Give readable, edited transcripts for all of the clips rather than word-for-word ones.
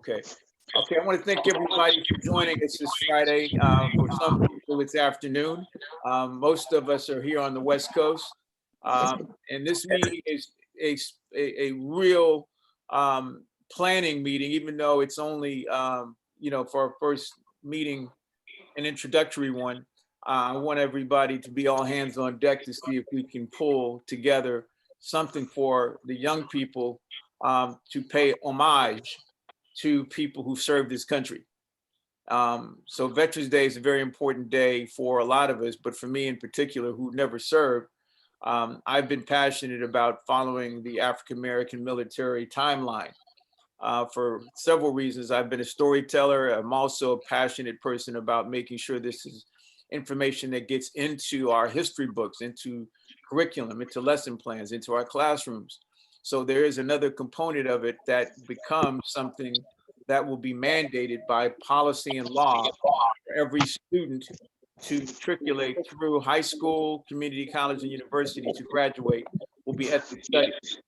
Okay. Okay, I want to thank everybody for joining us this Friday. For some people, it's afternoon. Most of us are here on the West Coast. And this meeting is a real planning meeting, even though it's only, for our first meeting, an introductory one. I want everybody to be all hands on deck to see if we can pull together something for the young people to pay homage to people who served this country. So Veterans Day is a very important day for a lot of us, but for me in particular, who never served, I've been passionate about following the African American military timeline for several reasons. I've been a storyteller. I'm also a passionate person about making sure this is information that gets into our history books, into curriculum, into lesson plans, into our classrooms. So there is another component of it that becomes something that will be mandated by policy and law for every student to matriculate through high school, community college, and university to graduate will be ethnic studies.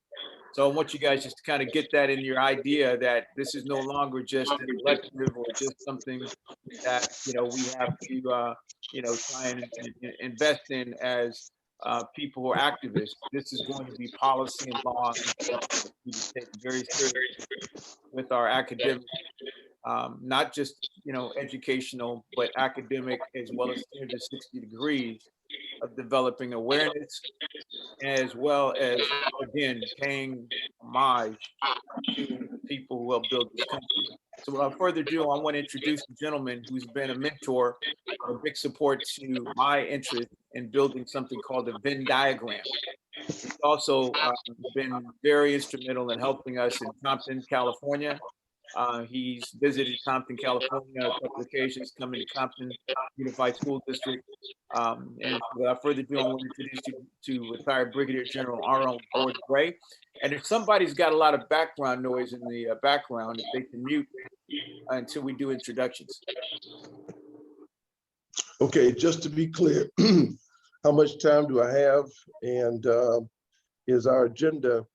So I want you guys just to kind of get that in your idea that this is no longer just an elective or just something that, we have to, try and invest in as people who are activists. This is going to be policy and law and something that we take very seriously with our academic, not just, educational, but academic as well as 360 degrees of developing awareness, as well as, again, paying homage to the people who helped build this country. So without further ado, I want to introduce a gentleman who's been a mentor, a big support to my interest in building something called the Venn diagram. He's also been very instrumental in helping us in Compton, California. He's visited Compton, California on a couple of occasions, coming to Compton Unified School District. And without further ado, I want to introduce you to retired Brigadier General Arnold George Gray. And if somebody's got a lot of background noise in the background, if they can mute until we do introductions. Okay, just to be clear, how much time do I have? And is our agenda,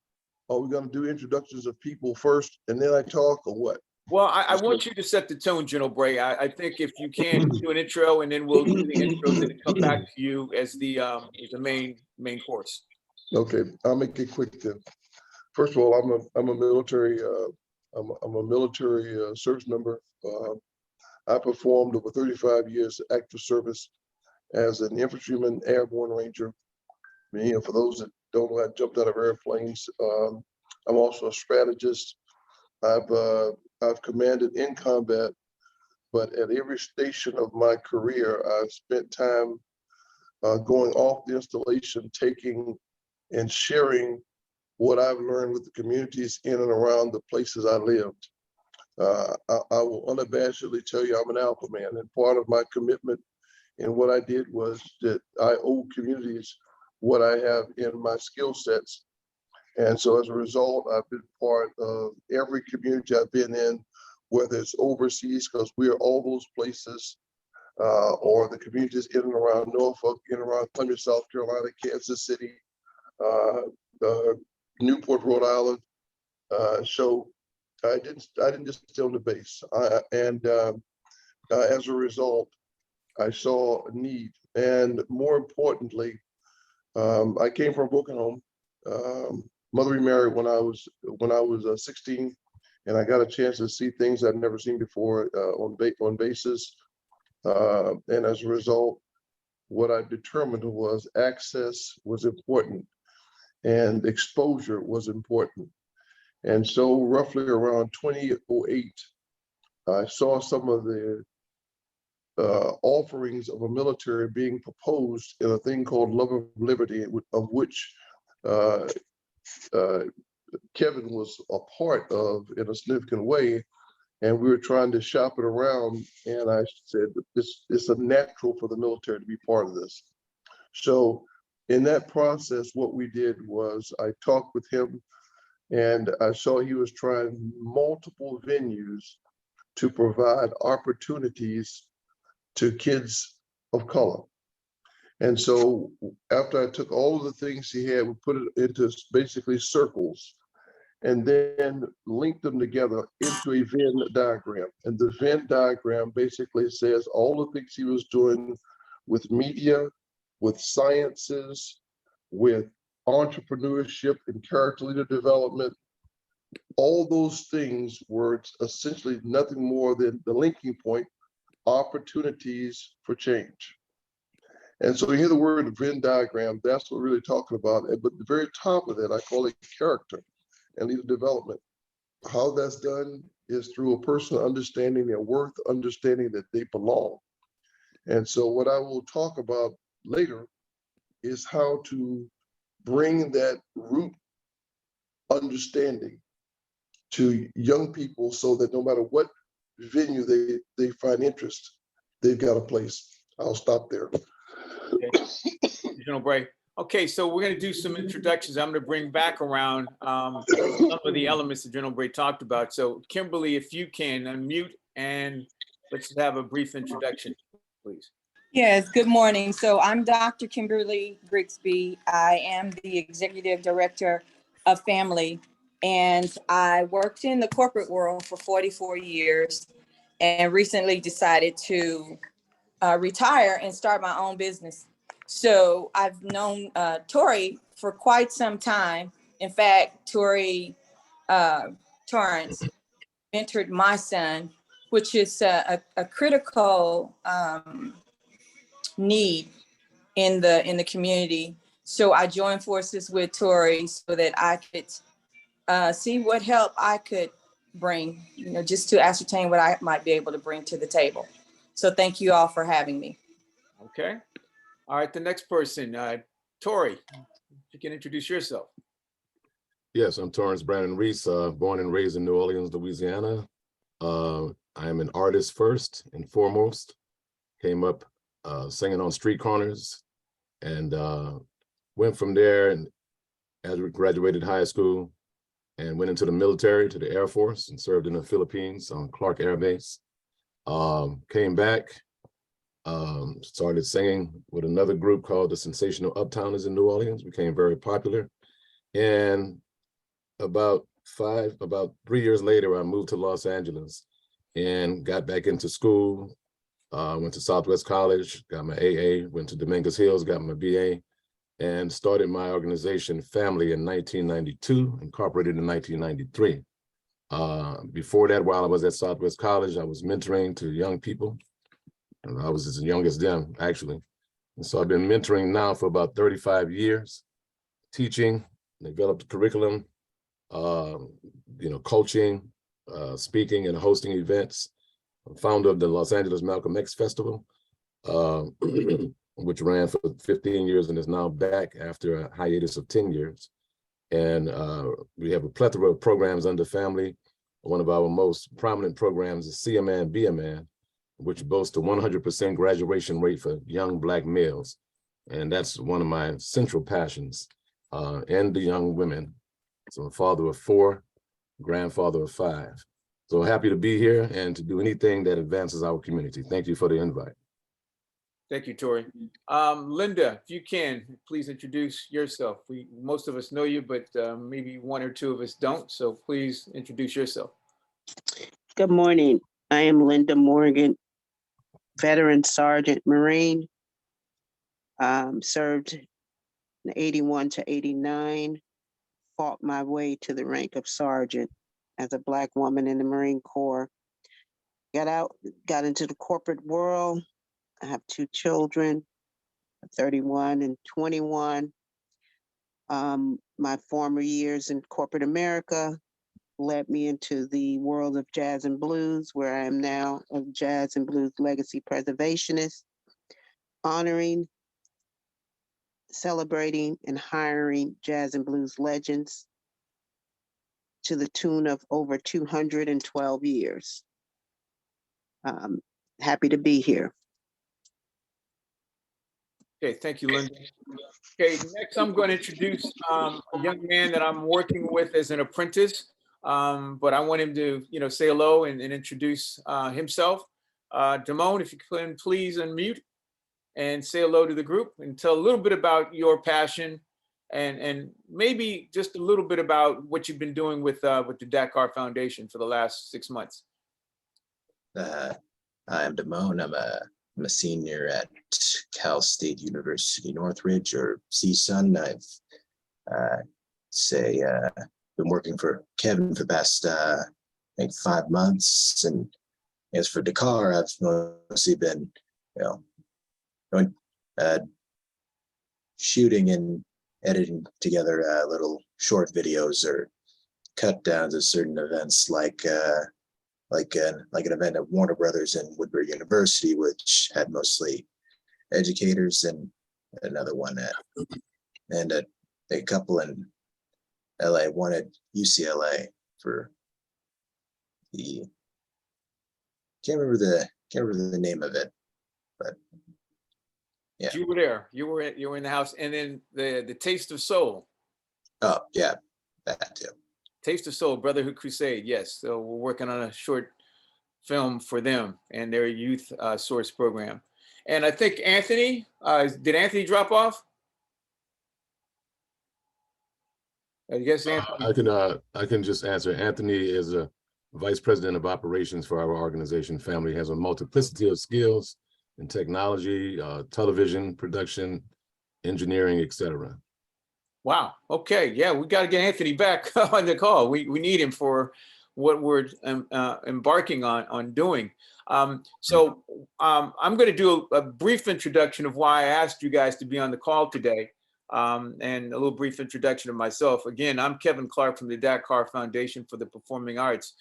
are we going to do introductions of people first and then I talk, or what? Well, I want you to set the tone, General Bray. I think if you can do an intro, and then we'll do the intros and come back to you as the main course. Okay, I'll make it quick then. First of all, I'm a military service member. I performed over 35 years active service as an infantryman, airborne ranger. For those that don't know, I jumped out of airplanes. I'm also a strategist. I've commanded in combat, but at every station of my career, I've spent time going off the installation, taking and sharing what I've learned with the communities in and around the places I lived. I will unabashedly tell you I'm an alpha man, and part of my commitment and what I did was that I owe communities what I have in my skill sets. And so as a result, I've been part of every community I've been in, whether it's overseas, because we are all those places, or the communities in and around Norfolk, in and around Columbia, South Carolina, Kansas City, Newport, Rhode Island. So I didn't just stay on the base. As a result, I saw a need, and more importantly, I came from a broken home. Mother remarried when I was 16, and I got a chance to see things I'd never seen before on bases. And as a result, what I determined was access was important, and exposure was important. And so, roughly around 2008, I saw some of the offerings of a military being proposed in a thing called Love of Liberty, of which Kevin was a part of in a significant way, and we were trying to shop it around. And I said, it's a natural for the military to be part of this. So in that process, what we did was I talked with him, and I saw he was trying multiple venues to provide opportunities to kids of color. And so after I took all of the things he had, we put it into basically circles. and then link them together into a Venn diagram. And the Venn diagram basically says all the things he was doing with media, with sciences, with entrepreneurship and character leader development. All those things were essentially nothing more than the linking point, opportunities for change. And so you hear the word Venn diagram, that's what we're really talking about. But the very top of it, I call it character and leader development. How that's done is through a person understanding their worth, understanding that they belong. And so what I will talk about later is how to bring that root understanding to young people so that no matter what venue they find interest, they've got a place. I'll stop there. Okay. General Bray. Okay, so we're going to do some introductions. I'm going to bring back around some of the elements that General Bray talked about. So Kimberly, if you can unmute and let's have a brief introduction, please. Yes, good morning. So I'm Dr. Kimberly Grigsby. I am the Executive Director of Family, and I worked in the corporate world for 44 years and recently decided to retire and start my own business. So I've known Tori for quite some time. In fact, Tori Torrance mentored my son, which is a critical need in the community. So I joined forces with Tori so that I could see what help I could bring, just to ascertain what I might be able to bring to the table. So thank you all for having me. Okay. All right, the next person, Tori, you can introduce yourself. Yes, I'm Torrance Brandon Reese, born and raised in New Orleans, Louisiana. I am an artist first and foremost. Came up singing on street corners and went from there and as we graduated high school and went into the military, to the Air Force, and served in the Philippines on Clark Air Base. Came back, started singing with another group called the Sensational Uptowners in New Orleans, became very popular. And about 3 years later, I moved to Los Angeles and got back into school. Went to Southwest College, got my AA, went to Dominguez Hills, got my BA, and started my organization Family in 1992, incorporated in 1993. Before that, while I was at Southwest College, I was mentoring to young people. And I was as young as them, actually. And so I've been mentoring now for about 35 years, teaching, developed curriculum, coaching, speaking and hosting events. I'm founder of the Los Angeles Malcolm X Festival, which ran for 15 years and is now back after a hiatus of 10 years. And we have a plethora of programs under Family. One of our most prominent programs is See a Man, Be a Man, which boasts a 100% graduation rate for young Black males. And that's one of my central passions, and the young women. So I'm a father of 4, grandfather of 5. So happy to be here and to do anything that advances our community. Thank you for the invite. Thank you, Tori. Linda, if you can, please introduce yourself. Most of us know you, but maybe 1 or 2 of us don't. So please introduce yourself. Good morning. I am Linda Morgan, veteran Sergeant Marine. Served in 81 to 89, fought my way to the rank of sergeant as a Black woman in the Marine Corps. Got out, got into the corporate world. I have 2 children, 31 and 21. My former years in corporate America led me into the world of jazz and blues, where I am now a jazz and blues legacy preservationist, honoring, celebrating, and hiring jazz and blues legends to the tune of over 212 years. Happy to be here. Okay, thank you, Linda. Okay, next I'm going to introduce a young man that I'm working with as an apprentice, but I want him to, say hello and introduce himself. Damone, if you can please unmute and say hello to the group and tell a little bit about your passion and maybe just a little bit about what you've been doing with the Dakar Foundation for the last 6 months. I'm Damone. I'm a senior at Cal State University Northridge, or CSUN. I've been working for Kevin for the past I think 5 months, and as for Dakar, I've mostly been, going, shooting and editing together little short videos or cut downs of certain events, like an event at Warner Brothers and Woodbury University, which had mostly educators, and another one and a couple in LA, one at UCLA for the can't remember the name of it, but yeah. You were there. You were in the house, and then the Taste of Soul. Oh yeah, that too. Taste of Soul, Brotherhood Crusade. Yes. So we're working on a short film for them and their youth source program. And I think Anthony, did Anthony drop off? I guess Anthony. I can just answer. Anthony is a vice president of operations for our organization. Family has a multiplicity of skills in technology, television production, engineering, etc. Wow. Okay. Yeah, we got to get Anthony back on the call. We need him for what we're embarking on doing. So I'm going to do a brief introduction of why I asked you guys to be on the call today, and a little brief introduction of myself. Again, I'm Kevin Clark from the Dakar Foundation for the Performing Arts.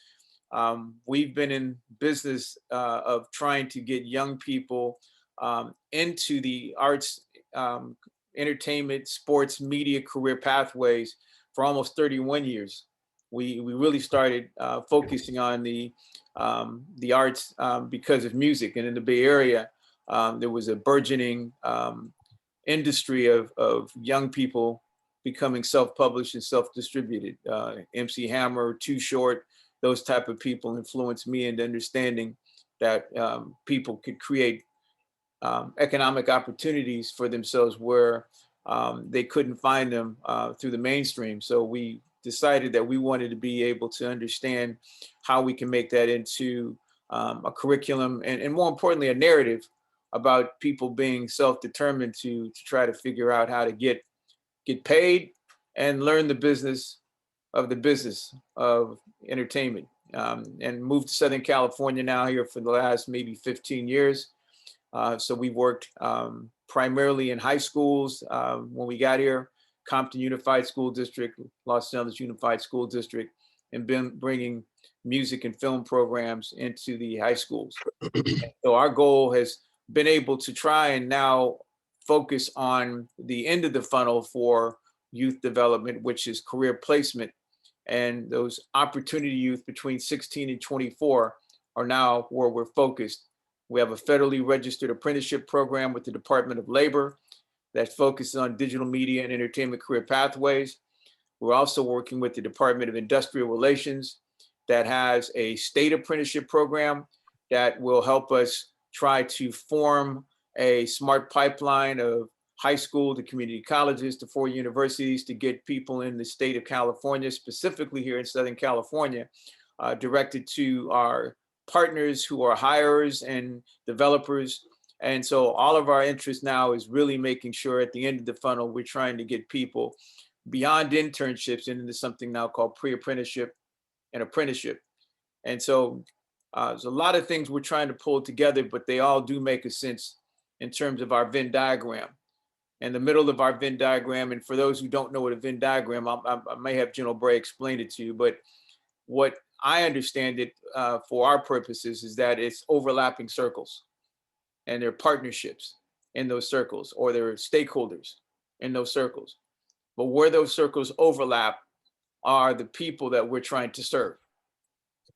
We've been in business of trying to get young people into the arts, entertainment, sports, media career pathways for almost 31 years. We really started focusing on the arts because of music. And in the Bay Area, there was a burgeoning industry of young people becoming self-published and self-distributed. MC Hammer, Too Short, those type of people influenced me into understanding that people could create economic opportunities for themselves where they couldn't find them through the mainstream. So we decided that we wanted to be able to understand how we can make that into a curriculum and more importantly, a narrative about people being self-determined to try to figure out how to get paid and learn the business of entertainment, and moved to Southern California now here for the last maybe 15 years. So we worked primarily in high schools when we got here, Compton Unified School District, Los Angeles Unified School District, and been bringing music and film programs into the high schools. So our goal has been able to try and now focus on the end of the funnel for youth development, which is career placement. And those opportunity youth between 16 and 24 are now where we're focused. We have a federally registered apprenticeship program with the Department of Labor that focuses on digital media and entertainment career pathways. We're also working with the Department of Industrial Relations that has a state apprenticeship program that will help us try to form a smart pipeline of high school to community colleges to 4 universities to get people in the state of California, specifically here in Southern California, directed to our partners who are hirers and developers. And so all of our interest now is really making sure at the end of the funnel, we're trying to get people beyond internships and into something now called pre-apprenticeship and apprenticeship. And so there's a lot of things we're trying to pull together, but they all do make a sense in terms of our Venn diagram. In the middle of our Venn diagram, and for those who don't know what a Venn diagram, I may have General Bray explain it to you, but what I understand it for our purposes is that it's overlapping circles, and there are partnerships in those circles, or there are stakeholders in those circles. But where those circles overlap are the people that we're trying to serve.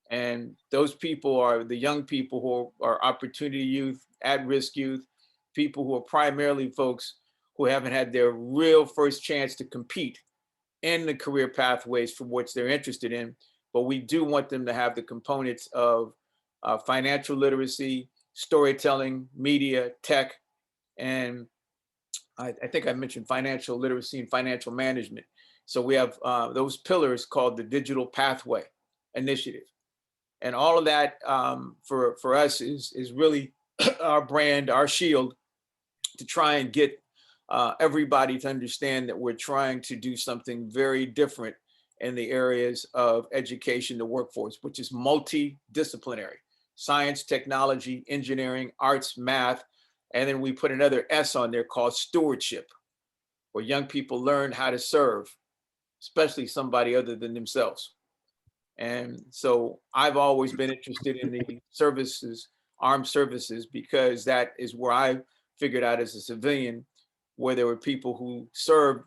And those people are the young people who are opportunity youth, at-risk youth, people who are primarily folks who haven't had their real first chance to compete in the career pathways for which they're interested in. But we do want them to have the components of financial literacy, storytelling, media, tech, and I think I mentioned financial literacy and financial management. So we have those pillars called the Digital Pathway Initiative. And all of that for us is really our brand, our shield, to try and get everybody to understand that we're trying to do something very different in the areas of education, the workforce, which is multidisciplinary: science, technology, engineering, arts, math. And then we put another S on there called stewardship, where young people learn how to serve, especially somebody other than themselves. And so I've always been interested in the services, armed services, because that is where I figured out as a civilian, where there were people who served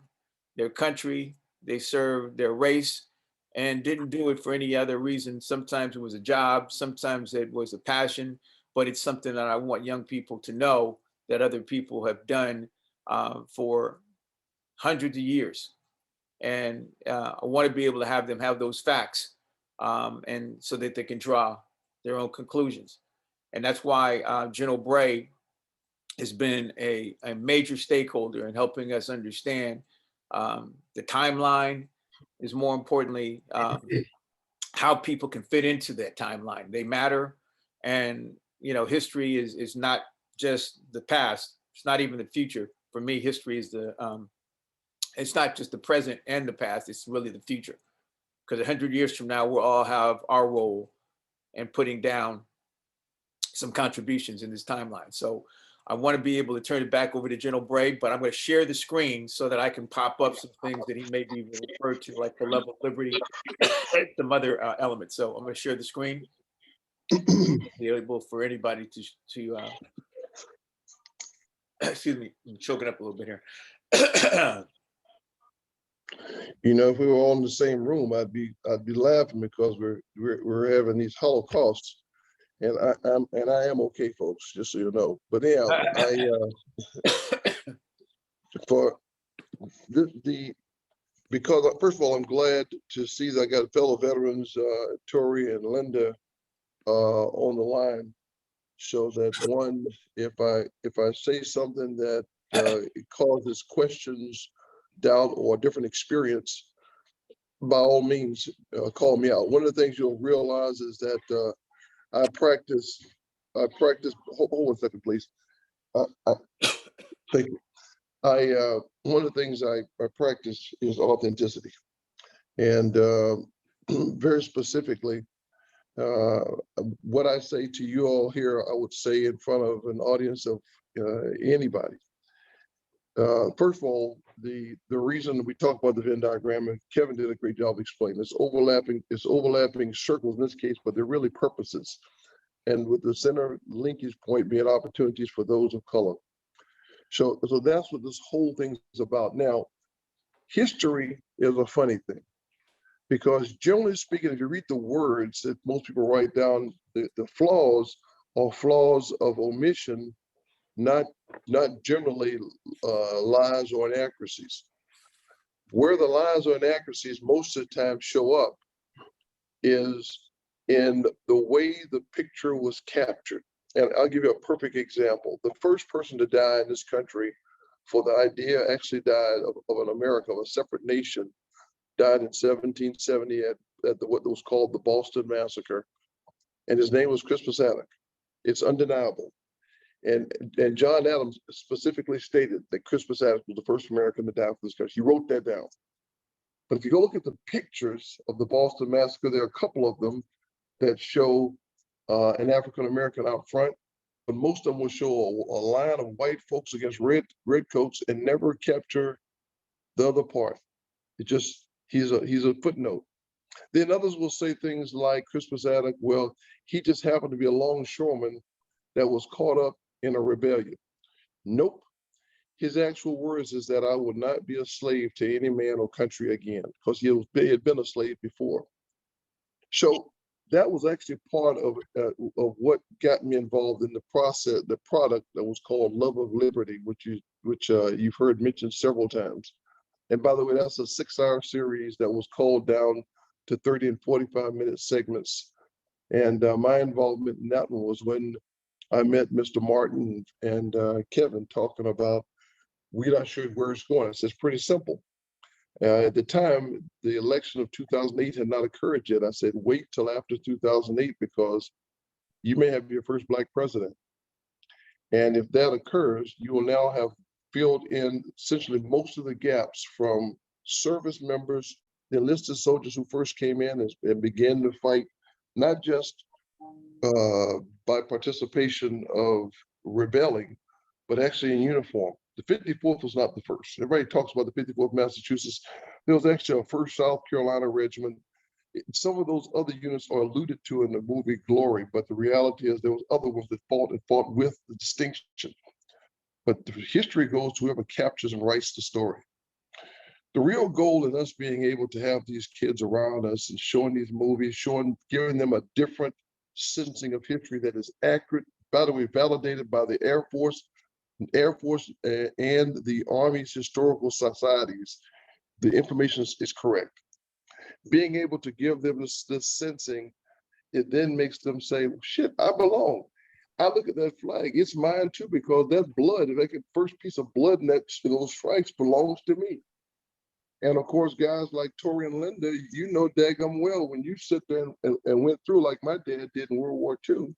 their country, they served their race, and didn't do it for any other reason. Sometimes it was a job, sometimes it was a passion, but it's something that I want young people to know that other people have done for hundreds of years. And I want to be able to have them have those facts, and so that they can draw their own conclusions. And that's why General Bray has been a major stakeholder in helping us understand the timeline, is more importantly how people can fit into that timeline. They matter. And history is not just the past, it's not even the future. For me, history is it's not just the present and the past, it's really the future. Because 100 years from now, we'll all have our role in putting down some contributions in this timeline. So I want to be able to turn it back over to General Bray, but I'm going to share the screen so that I can pop up some things that he may be referred to, like the level of liberty, some other elements. So I'm going to share the screen, be able for anybody to excuse me, I'm choking up a little bit here. If we were all in the same room, I'd be laughing because we're having these holocausts, and I am okay, folks, just so you know. But yeah, for because first of all, I'm glad to see that I got fellow veterans, Tori and Linda, on the line, so that one, if I say something that it causes questions, doubt, or a different experience, by all means, call me out. One of the things you'll realize is that I practice. Hold on a second, please. Thank you. One of the things I practice is authenticity, and very specifically, what I say to you all here, I would say in front of an audience of anybody. First of all, the reason we talk about the Venn diagram, and Kevin did a great job explaining, it's overlapping circles in this case, but they're really purposes. And with the center linkage point being opportunities for those of color. So that's what this whole thing is about. Now, history is a funny thing, because generally speaking, if you read the words that most people write down, the flaws are flaws of omission, not generally lies or inaccuracies. Where the lies or inaccuracies most of the time show up is in the way the picture was captured. And I'll give you a perfect example. The first person to die in this country for the idea actually died of an America, of a separate nation, died in 1770 at what was called the Boston Massacre. And his name was Crispus Attucks. It's undeniable. And John Adams specifically stated that Crispus Attucks was the first American to die for this country. He wrote that down. But if you go look at the pictures of the Boston Massacre, there are a couple of them that show an African American out front, but most of them will show a line of white folks against red coats and never capture the other part. It just, he's a footnote. Then others will say things like Crispus Attucks, well, he just happened to be a longshoreman that was caught up in a rebellion. Nope. His actual words is that I would not be a slave to any man or country again, because he had been a slave before. So that was actually part of what got me involved in the process, the product that was called Love of Liberty, which you've heard mentioned several times. And by the way, that's a 6-hour series that was called down to 30 and 45-minute segments. And my involvement in that one was when I met Mr. Martin and Kevin talking about we're not sure where it's going. It's pretty simple. At the time, the election of 2008 had not occurred yet. I said, wait till after 2008 because you may have your first Black president. And if that occurs, you will now have filled in essentially most of the gaps from service members, the enlisted soldiers who first came in and began to fight, not just by participation of rebelling, but actually in uniform. The 54th was not the first. Everybody talks about the 54th Massachusetts. There was actually a 1st South Carolina Regiment. Some of those other units are alluded to in the movie Glory, but the reality is there was other ones that fought with the distinction. But the history goes to whoever captures and writes the story. The real goal in us being able to have these kids around us and showing these movies, giving them a different sensing of history that is accurate, by the way, validated by the Air Force and the Army's historical societies, the information is correct. Being able to give them this sensing, it then makes them say, shit, I belong. I look at that flag, it's mine too, because that blood, that first piece of blood in those flags belongs to me. And of course, guys like Tori and Linda, you know daggum well, when you sit there and went through like my dad did in World War II,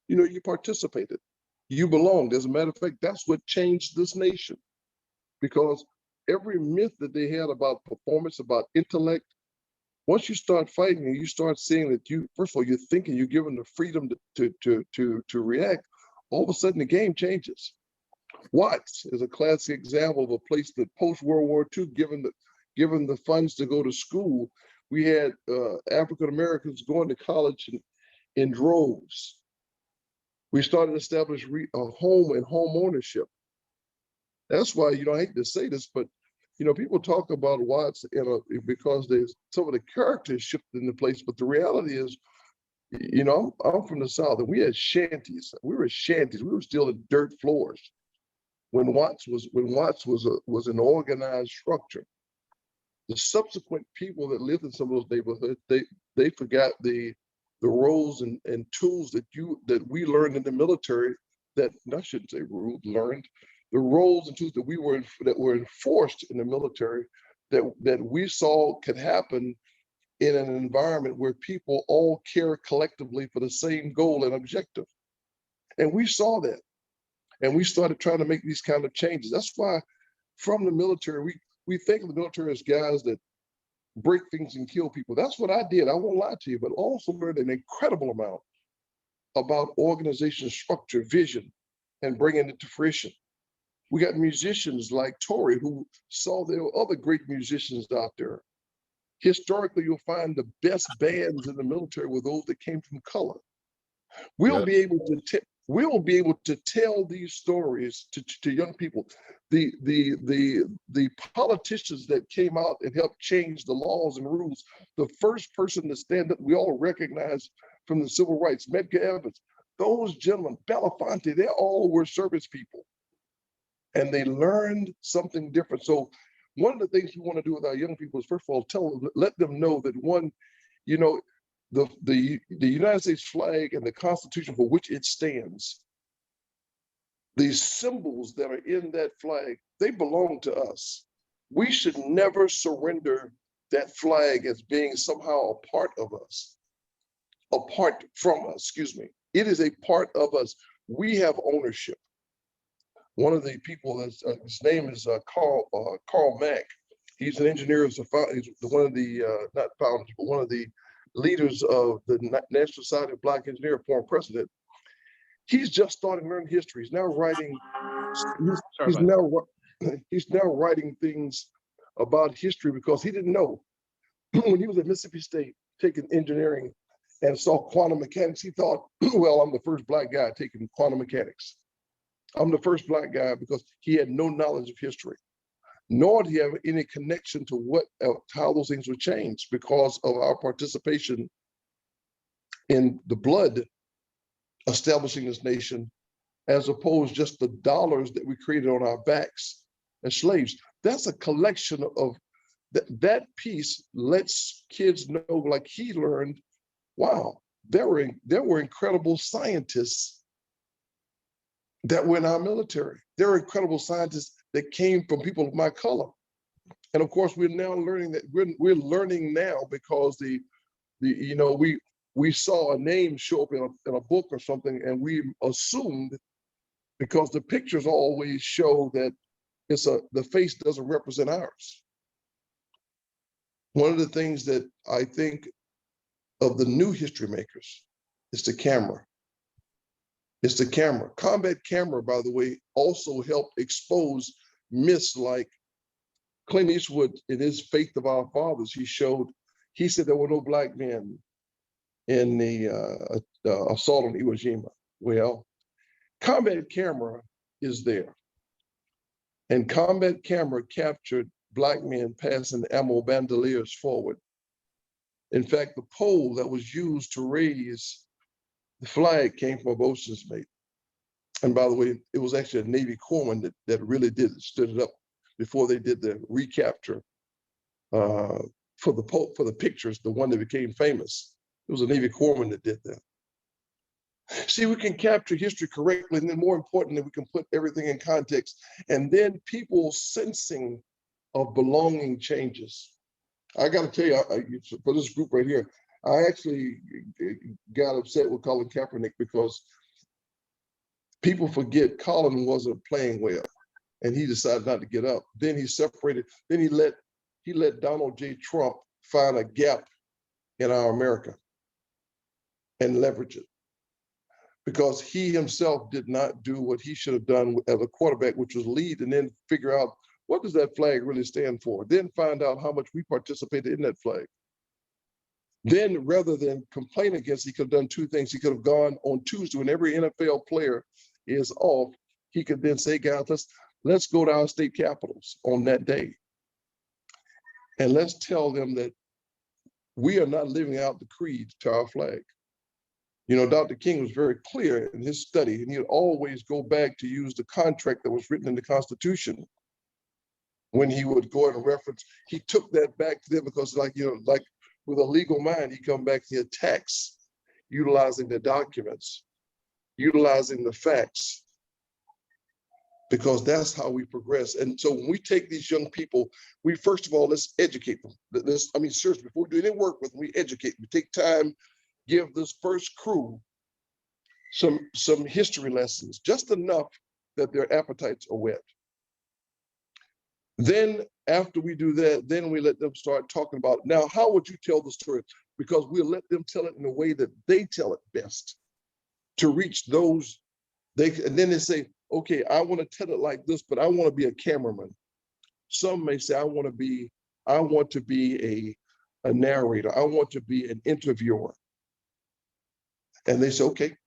you know, you participated. You belonged. As a matter of fact, that's what changed this nation. Because every myth that they had about performance, about intellect, once you start fighting and you start seeing that first of all, you're thinking, you're given the freedom to react, all of a sudden the game changes. Watts is a classic example of a place that post-World War II, given the funds to go to school, we had African Americans going to college in droves. We started to establish a home and home ownership. That's why, I hate to say this, but people talk about Watts because there's some of the characters shifted into place, but the reality is, I'm from the South and we had shanties. We were shanties. We were still in dirt floors when Watts was an organized structure. The subsequent people that lived in some of those neighborhoods, they forgot the roles and tools that we learned in the military. I shouldn't say learned. The roles and tools that were enforced in the military that we saw could happen in an environment where people all care collectively for the same goal and objective. And we saw that. And we started trying to make these kind of changes. That's why from the military, we think of the military as guys that break things and kill people. That's what I did. I won't lie to you, but also learned an incredible amount about organization structure, vision, and bringing it to fruition. We got musicians like Tori who saw there were other great musicians out there. Historically, you'll find the best bands in the military were those that came from color. We'll be able to tell these stories to young people. The politicians that came out and helped change the laws and rules, the first person to stand up, we all recognize from the civil rights, Medgar Evers, those gentlemen, Belafonte, they all were service people. And they learned something different. So one of the things we want to do with our young people is, first of all, let them know that the United States flag and the Constitution for which it stands, these symbols that are in that flag, they belong to us. We should never surrender that flag as being somehow a part of us, apart from us, excuse me. It is a part of us. We have ownership. One of the people, his name is Carl Mack. He's an engineer, he's one of the, not founders, but one of the leaders of the National Society of Black Engineers, former president. He's just starting to learn history. He's now writing, he's now writing things about history because he didn't know. When he was at Mississippi State taking engineering and saw quantum mechanics, he thought, well, I'm the first Black guy taking quantum mechanics. I'm the first Black guy because he had no knowledge of history, nor did he have any connection to how those things were changed because of our participation in the blood establishing this nation, as opposed just the dollars that we created on our backs as slaves. That's a collection of that piece lets kids know, like he learned, wow, there were incredible scientists that were in our military. There are incredible scientists that came from people of my color. And of course, we're now learning that we're learning now because we saw a name show up in a book or something, and we assumed, because the pictures always show that the face doesn't represent ours. One of the things that I think of the new history makers is the camera. It's the camera. Combat camera, by the way, also helped expose myths like Clint Eastwood in his Faith of Our Fathers. He said there were no black men in the assault on Iwo Jima. Well, combat camera is there. And combat camera captured black men passing ammo bandoliers forward. In fact, the pole that was used to raise the flag came from a boatswain's mate. And by the way, it was actually a Navy corpsman that really stood it up before they did the recapture for the pictures, the one that became famous. It was a Navy corpsman that did that. See, we can capture history correctly, and then more importantly, we can put everything in context, and then people's sensing of belonging changes. I got to tell you, for this group right here, I actually got upset with Colin Kaepernick because people forget Colin wasn't playing well, and he decided not to get up. Then he separated. Then he let Donald J. Trump find a gap in our America and leverage it, because he himself did not do what he should have done as a quarterback, which was lead and then figure out what does that flag really stand for, then find out how much we participated in that flag. Then rather than complain against, he could have done two things. He could have gone on Tuesday when every NFL player is off. He could then say, guys, let's go to our state capitals on that day. And let's tell them that we are not living out the creed to our flag. You know, Dr. King was very clear in his study, and he'd always go back to use the contract that was written in the Constitution. When he would go and reference, he took that back to them because, like with a legal mind, he come back to the attacks, utilizing the documents, utilizing the facts, because that's how we progress. And so when we take these young people, we first of all, let's educate them. Seriously, before we do any work with them, we educate. We take time, give this first crew some history lessons, just enough that their appetites are whet. Then after we do that, then we let them start talking about, now, how would you tell the story? Because we'll let them tell it in a way that they tell it best to reach those. And then they say, okay, I want to tell it like this, but I want to be a cameraman. Some may say, I want to be a narrator. I want to be an interviewer. And they say, okay.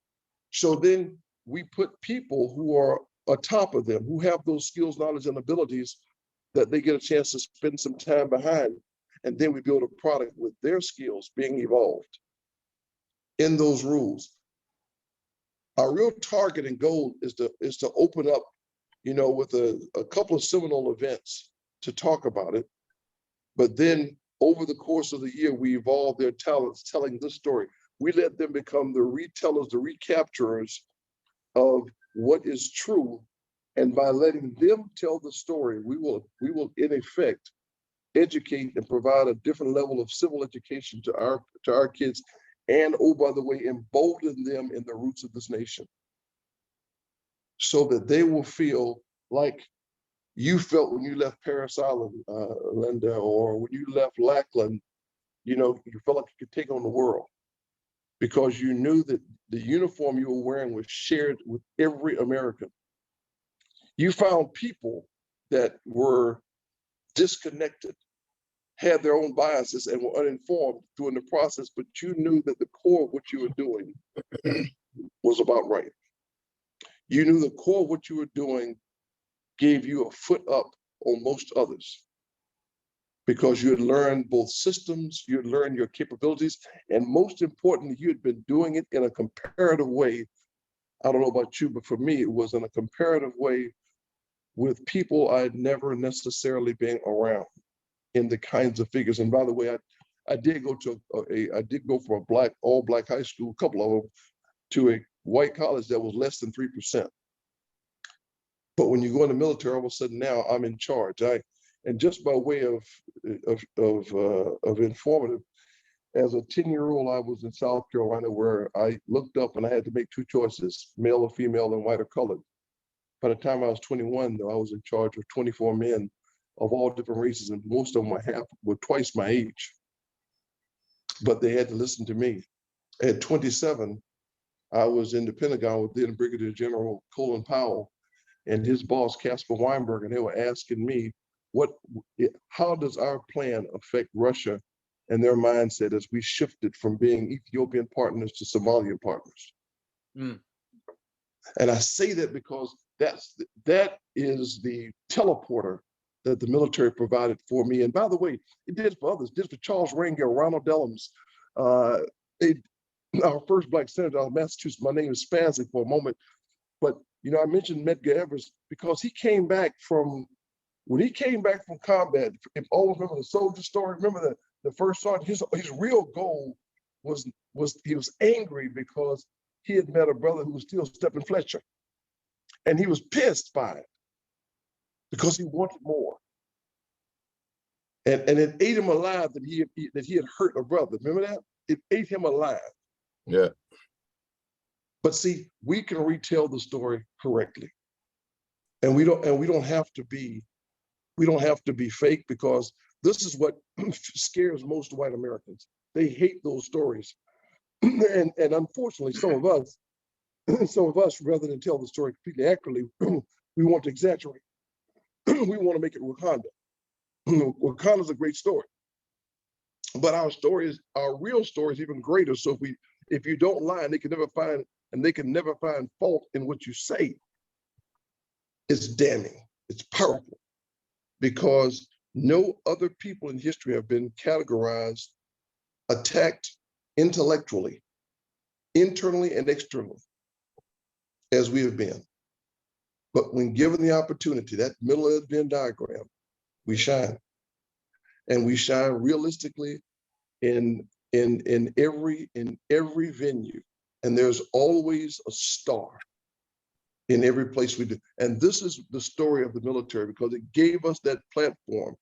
So then we put people who are atop of them, who have those skills, knowledge, and abilities that they get a chance to spend some time behind. And then we build a product with their skills being evolved in those rules. Our real target and goal is to open up, with a couple of seminal events to talk about it. But then over the course of the year, we evolve their talents telling this story. We let them become the retellers, the recapturers of what is true. And by letting them tell the story, we will in effect educate and provide a different level of civil education to our kids, and oh, by the way, embolden them in the roots of this nation, so that they will feel like you felt when you left Paris Island, Linda, or when you left Lackland. You felt like you could take on the world, because you knew that the uniform you were wearing was shared with every American. You found people that were disconnected, had their own biases, and were uninformed during the process, but you knew that the core of what you were doing was about right. You knew the core of what you were doing gave you a foot up on most others, because you had learned both systems, you had learned your capabilities, and most importantly, you had been doing it in a comparative way. I don't know about you, but for me, it was in a comparative way with people I'd never necessarily been around in the kinds of figures. And by the way, I did go from a all black high school, a couple of them, to a white college that was less than 3%. But when you go in the military, all of a sudden now I'm in charge. And just by way of informative, as a 10-year-old, I was in South Carolina where I looked up and I had to make two choices, male or female and white or colored. By the time I was 21, though, I was in charge of 24 men of all different races, and most of them were twice my age. But they had to listen to me. At 27, I was in the Pentagon with then Brigadier General Colin Powell and his boss, Caspar Weinberg, and they were asking me, how does our plan affect Russia and their mindset as we shifted from being Ethiopian partners to Somalian partners? Mm. And I say that because that is the teleporter that the military provided for me. And by the way, it did for others. It did for Charles Rangel, Ronald Dellums, our first Black senator out of Massachusetts. My name is Spansley for a moment. But, you know, I mentioned Medgar Evers because he came back from, when he came back from combat, if all remember the soldier story, remember the first sergeant, his real goal was he was angry because he had met a brother who was still stepping Fletcher. And he was pissed by it because he wanted more. And it ate him alive that he had hurt a brother. Remember that? It ate him alive. Yeah. But see, we can retell the story correctly. And we don't have to be fake, because this is what scares most white Americans. They hate those stories. And unfortunately, some of us, rather than tell the story completely accurately, we want to exaggerate. We want to make it Wakanda. Wakanda's a great story. But our real story is even greater. So if you don't lie, and they can never find fault in what you say, it's damning, it's powerful, because no other people in history have been categorized, attacked intellectually, internally and externally, as we have been. But when given the opportunity, that middle of the Venn diagram, we shine. And we shine realistically in every venue. And there's always a star in every place we do. And this is the story of the military, because it gave us that platform.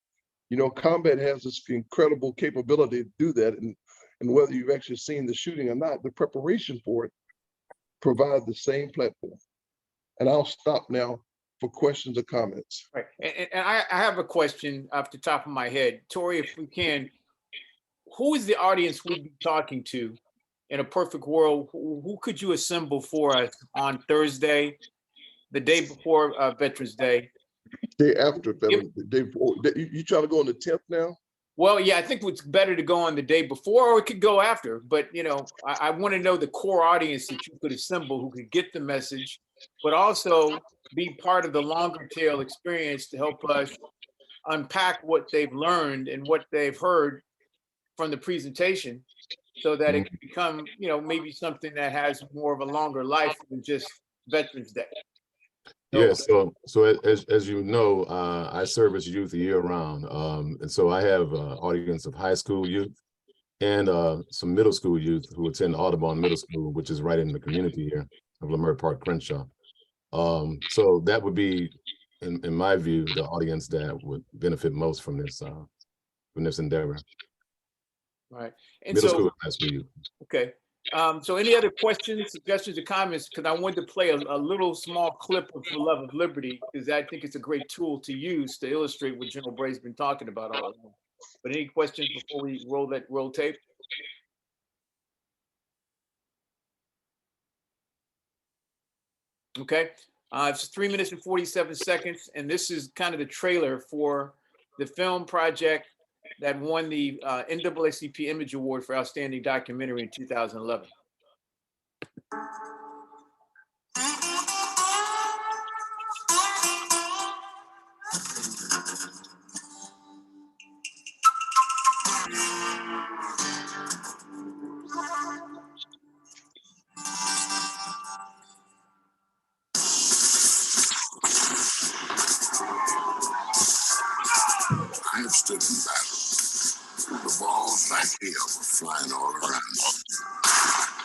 You know, combat has this incredible capability to do that. And whether you've actually seen the shooting or not, the preparation for it provides the same platform. And I'll stop now for questions or comments. Right. And I have a question off the top of my head. Tori, if we can, who is the audience we'd be talking to in a perfect world? Who could you assemble for us on Thursday, the day before Veterans Day? Day after, the day before. You trying to go on the 10th now? Well, yeah, I think it's better to go on the day before, or it could go after. But, you know, I want to know the core audience that you could assemble who could get the message, but also be part of the longer tail experience to help us unpack what they've learned and what they've heard from the presentation, so that it can become, you know, maybe something that has more of a longer life than just Veterans Day. Yeah, so as you know, I serve as youth year round. And so I have an audience of high school youth and some middle school youth who attend Audubon Middle School, which is right in the community here of Leimert Park, Crenshaw. So that would be, in my view, the audience that would benefit most from this endeavor. Right. And Middle so, school and high school youth. okay. So any other questions, suggestions, or comments? Because I wanted to play a little small clip of For Love of Liberty, because I think it's a great tool to use to illustrate what General Bray's been talking about all along. But any questions before we roll tape? Okay. It's 3 minutes and 47 seconds, and this is kind of the trailer for the film project that won the NAACP Image Award for Outstanding Documentary in 2011. I have stood in battle. The balls like hail were flying all around.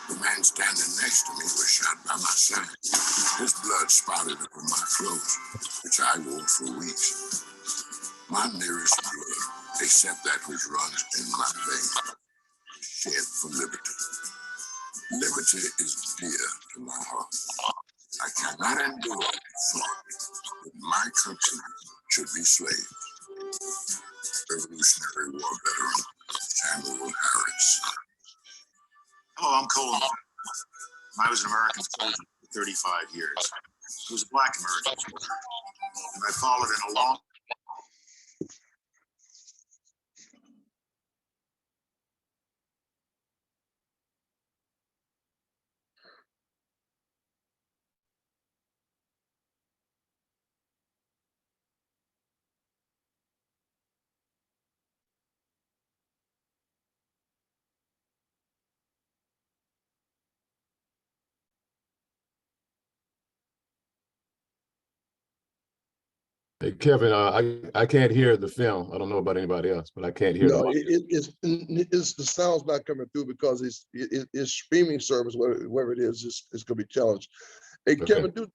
The man standing next to me was shot by my son. His blood spotted up on my clothes, which I wore for weeks. My nearest blood, except that which runs in my veins, is shed for liberty. Liberty is dear to my heart. I cannot endure the thought that my country should be slaves. Revolutionary War veteran Samuel Harris. Hello, I'm Colin. I was an American soldier for 35 years. I was a Black American soldier, and I followed in a long. Hey, Kevin, I can't hear the film. I don't know about anybody else, but I can't hear No, the. it's the sound's not coming through because it's streaming service, wherever it is, it's gonna be challenged. Hey, Okay. Kevin, do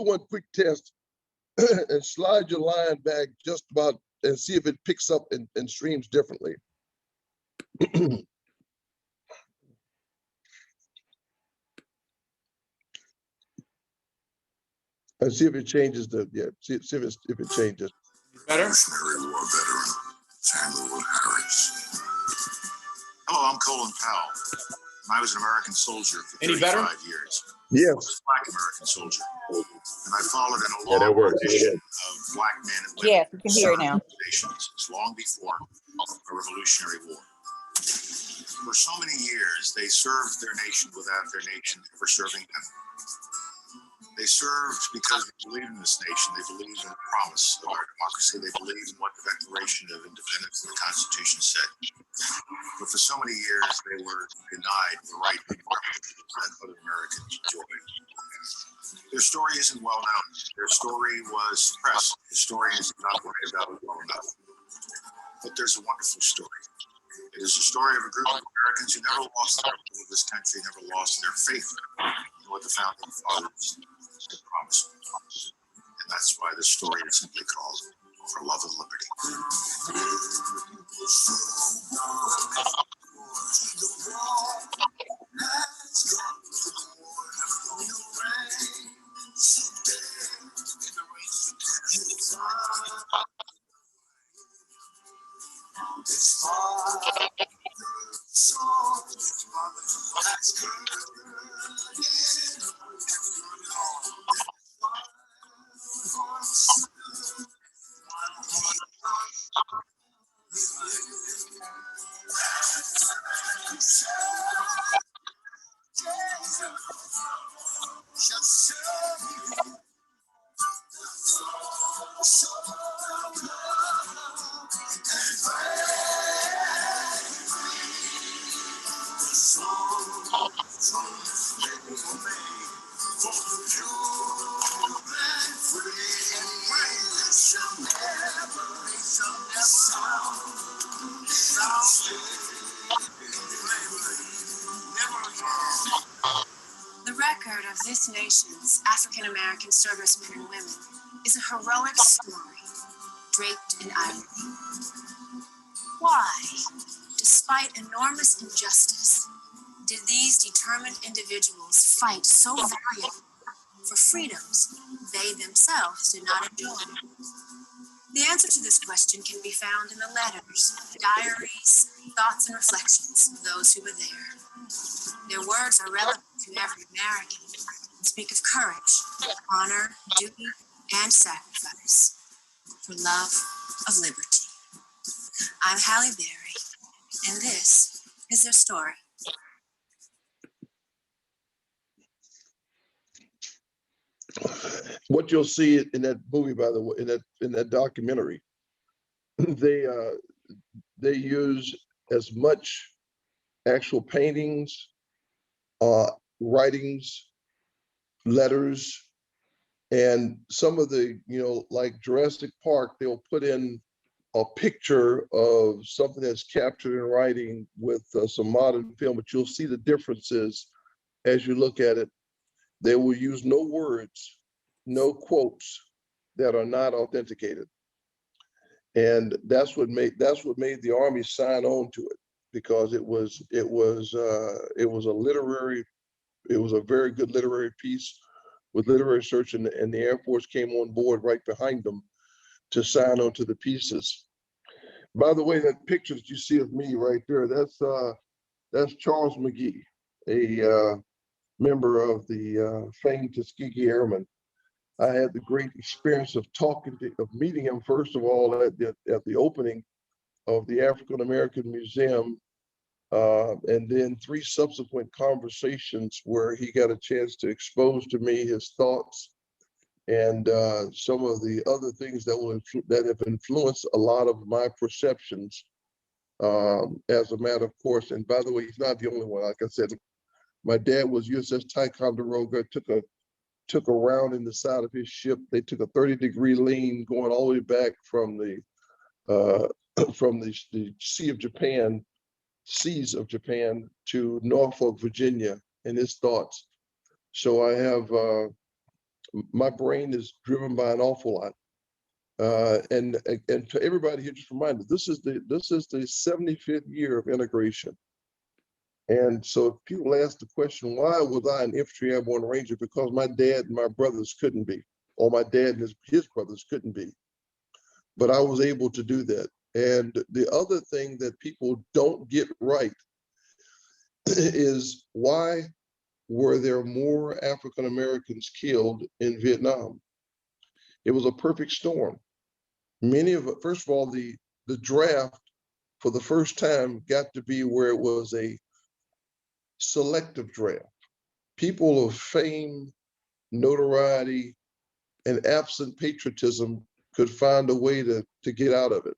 one quick test and slide your line back just about and see if it picks up and streams differently. And see if it changes see if it changes. Better? Revolutionary War veteran Samuel Harris. Hello, I'm Colin Powell. I was an American soldier for Any 35 better? years. I Yes. was a Black American soldier, and I followed in a Yeah, that long works. tradition of Black men and women. Yes, we can hear it now. Nations long before the Revolutionary War. For so many years, they served their nation without their nation ever serving them. They served because they believed in this nation. They believed in the promise of our democracy. They believed in what the Declaration of Independence and the Constitution said. But for so many years, they were denied the right to that other Americans enjoyed. Their story isn't well known. Their story was suppressed. Historians have not worried about it well enough. But there's a wonderful story. It is the story of a group of Americans who never lost their love of this country, never lost their faith in what the founding fathers had promised. And that's why the story is simply called For Love and Liberty. The record of this nation's African-American servicemen and women is a heroic story draped in irony. Why, despite enormous injustice, did these determined individuals fight so valiantly for freedoms they themselves did not enjoy? The answer to this question can be found in the letters, diaries, thoughts, and reflections of those who were there. Their words are relevant to every American and speak of courage, honor, duty, and sacrifice for love of liberty. I'm Halle Berry, and this is their story. What you'll see in that movie, by the way, in that documentary, they use as much actual paintings, writings, letters, and some of the, like Jurassic Park, they'll put in a picture of something that's captured in writing with some modern film, but you'll see the differences as you look at it, they will use no words, no quotes that are not authenticated. And that's what made the Army sign on to it, because it was a very good literary piece with literary search, and the Air Force came on board right behind them to sign on to the pieces. By the way, that picture that you see of me right there, that's Charles McGee, a member of the famed Tuskegee Airmen. I had the great experience of meeting him, first of all, at the opening of the African American Museum, and then 3 subsequent conversations where he got a chance to expose to me his thoughts and some of the other things that have influenced a lot of my perceptions, as a matter of course. And by the way, he's not the only one. Like I said, my dad was USS Ticonderoga, took a round in the side of his ship. They took a 30-degree lean going all the way back from the seas of Japan to Norfolk, Virginia, in his thoughts. So I have, my brain is driven by an awful lot. And to everybody here, just remind this is the 75th year of integration. And so if people ask the question, why was I an infantry airborne ranger? Because my dad and my brothers couldn't be, or my dad and his brothers couldn't be. But I was able to do that. And the other thing that people don't get right is, why were there more African Americans killed in Vietnam? It was a perfect storm. First of all, the draft for the first time got to be where it was a selective draft. People of fame, notoriety, and absent patriotism could find a way to get out of it.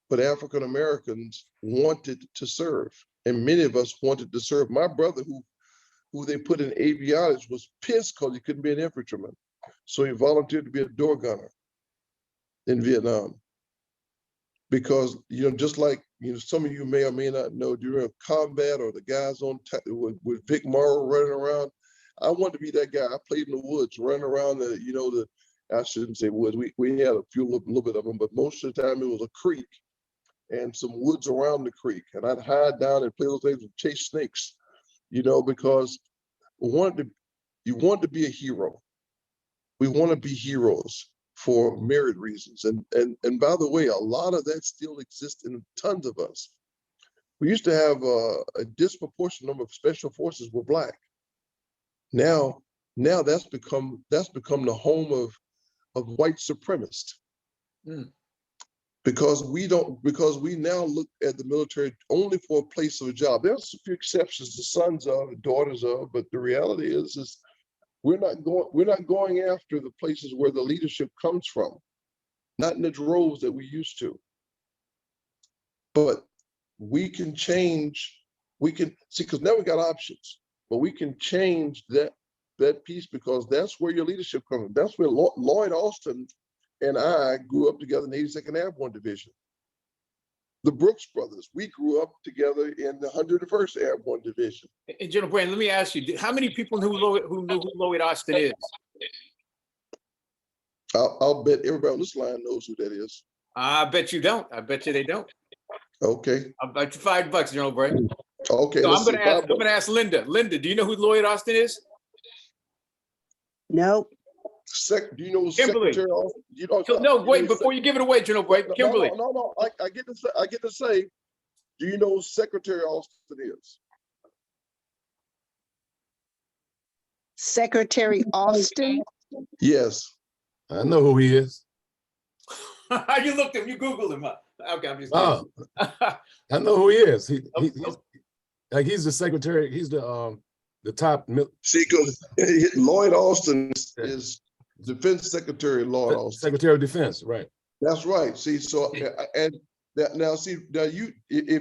But African Americans wanted to serve, and many of us wanted to serve. My brother, who they put in avionics, was pissed because he couldn't be an infantryman. So he volunteered to be a door gunner in Vietnam. Because, just like, some of you may or may not know, during combat, or the guys with Vic Morrow running around, I wanted to be that guy. I played in the woods, running around I shouldn't say woods. We had a little bit of them, but most of the time it was a creek and some woods around the creek. And I'd hide down and play those things and chase snakes, because you want to be a hero. We want to be heroes for myriad reasons. And by the way, a lot of that still exists in tons of us. We used to have a disproportionate number of special forces were Black. Now that's become the home of white supremacists. Mm. Because we now look at the military only for a place of a job. There's a few exceptions, the sons of, the daughters of, but the reality is we're not going after the places where the leadership comes from, not in the droves that we used to. But we can change, because now we got options, but we can change that piece, because that's where your leadership comes from. That's where Lloyd Austin and I grew up together in the 82nd Airborne Division. The Brooks brothers, we grew up together in the 101st Airborne Division. And General Brand, let me ask you, how many people who knew who Lloyd Austin is? I'll bet everybody on this line knows who that is. I bet you don't. I bet you they don't. Okay. I'll bet you $5, General Brand. Okay. So I'm gonna ask Linda. Linda, do you know who Lloyd Austin is? Nope. Do you know Kimberly? Secretary Austin? No, wait, before you give it away, General Brand, Kimberly. No. I get to say, do you know who Secretary Austin is? Secretary Austin? Yes. I know who he is. You looked him, you Googled him. Okay, I'm just kidding. I know who he is. He's the secretary. He's the top. See, because Lloyd Austin is Defense Secretary Lloyd Austin. Secretary of Defense, right? That's right. See, so if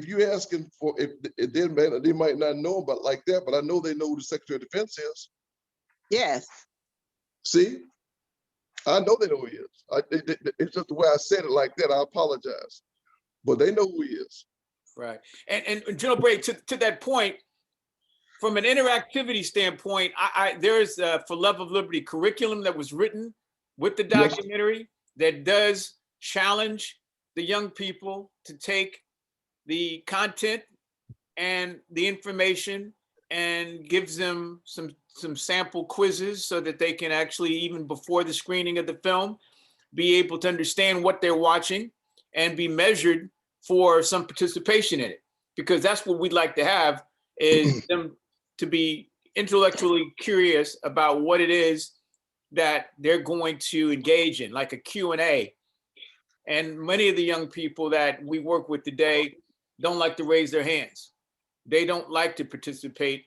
you asking for, if they might not know about like that, but I know they know who the Secretary of Defense is. Yes. See, I know they know who he is. It's just the way I said it like that. I apologize, but they know who he is. Right. And General Bray, to that point, from an interactivity standpoint, there is for Love of Liberty curriculum that was written with the Yes. documentary that does challenge the young people to take the content and the information and gives them some sample quizzes so that they can actually, even before the screening of the film, be able to understand what they're watching and be measured for some participation in it. Because that's what we'd like to have, is them to be intellectually curious about what it is that they're going to engage in, like a Q&A. And many of the young people that we work with today don't like to raise their hands. They don't like to participate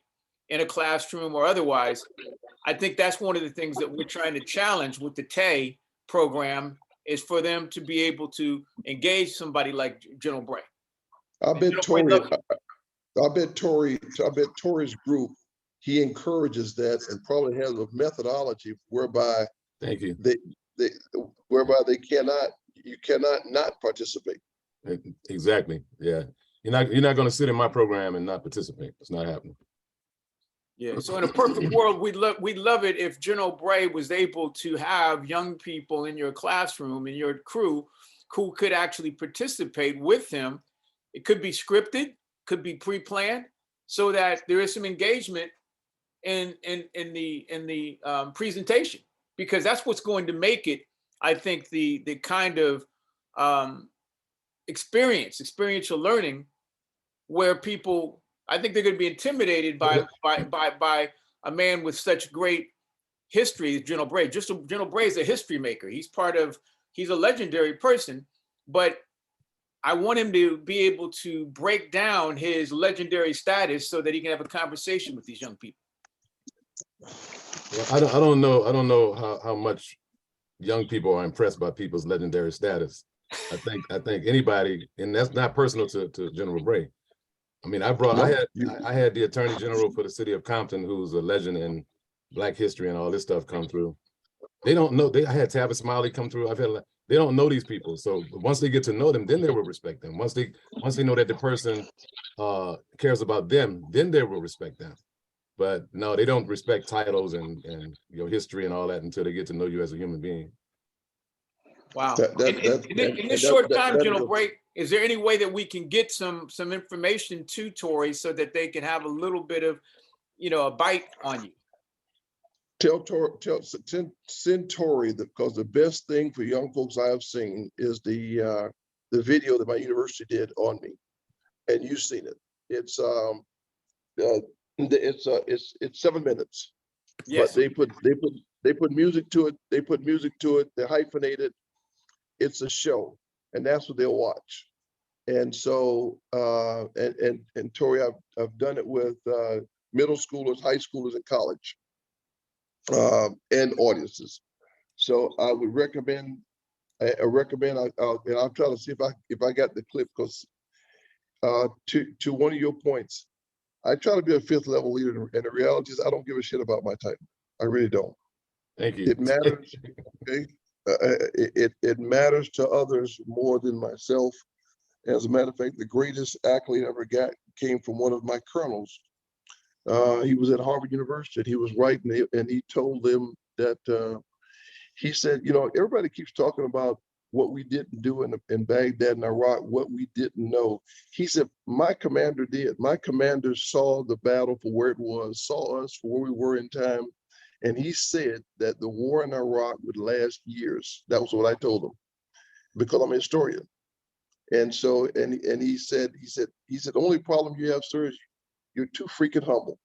in a classroom or otherwise. I think that's one of the things that we're trying to challenge with the TAY program, is for them to be able to engage somebody like General Bray. I bet General Bray Tory, I bet Tory's group, he encourages that and probably has a methodology whereby Thank you. you cannot not participate. Exactly. Yeah. You're not going to sit in my program and not participate. It's not happening. Yeah. So in a perfect world, we'd love it if General Bray was able to have young people in your classroom, in your crew, who could actually participate with him. It could be scripted, could be pre-planned, so that there is some engagement in the presentation, because that's what's going to make it, I think, the kind of experiential learning, where people, I think they're going to be intimidated by a man with such great history as General Bray. General Bray is a history maker. He's a legendary person, but I want him to be able to break down his legendary status so that he can have a conversation with these young people. Well, I don't know how much young people are impressed by people's legendary status. I think anybody, and that's not personal to General Bray. I mean, I had the Attorney General for the city of Compton, who's a legend in Black history and all this stuff, come through. They don't know. I had Tavis Smiley come through. They don't know these people. So once they get to know them, then they will respect them. Once they know that the person cares about them, then they will respect them. But no, they don't respect titles and your history and all that until they get to know you as a human being. Wow. In this short time, General Bray, is there any way that we can get some information to Tory so that they can have a little bit of, a bite on you? Send Tory, because the best thing for young folks I have seen is the video that my university did on me, and you've seen it. It's 7 minutes. Yes. But they put music to it. They hyphenate it. It's a show, and that's what they'll watch. And so and Tory, I've done it with middle schoolers, high schoolers, and college and audiences. So I would recommend. And I'll try to see if I got the clip, because to one of your points, I try to be a fifth level leader, and the reality is I don't give a shit about my title. I really don't. Thank you. It matters. Okay. It matters to others more than myself. As a matter of fact, the greatest accolade I ever got came from one of my colonels. He was at Harvard University. He was writing, and he told them that he said, everybody keeps talking about what we didn't do in Baghdad and Iraq, what we didn't know. He said, my commander did. My commander saw the battle for where it was, saw us for where we were in time. And he said that the war in Iraq would last years. That was what I told him, because I'm a historian. And so, and he said, the only problem you have, sir, is you're too freaking humble.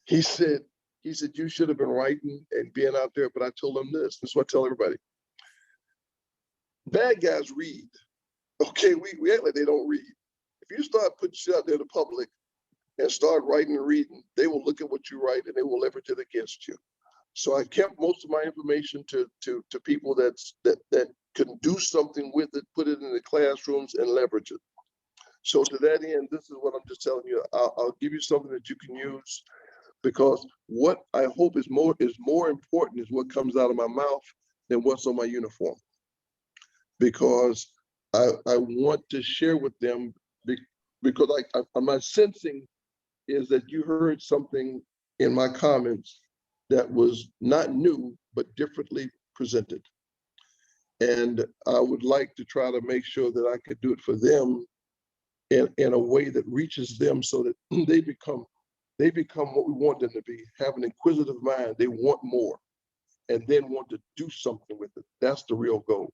He said, you should have been writing and being out there. But I told him this. This is what I tell everybody. Bad guys read. Okay, we act like they don't read. If you start putting shit out there to the public and start writing and reading, they will look at what you write and they will leverage it against you. So I kept most of my information to people that can do something with it, put it in the classrooms and leverage it. So to that end, this is what I'm just telling you. I'll give you something that you can use, because what I hope is more important is what comes out of my mouth than what's on my uniform. Because I want to share with them, because I'm not sensing is that you heard something in my comments that was not new, but differently presented. And I would like to try to make sure that I could do it for them in a way that reaches them so that they become what we want them to be, have an inquisitive mind. They want more and then want to do something with it. That's the real goal.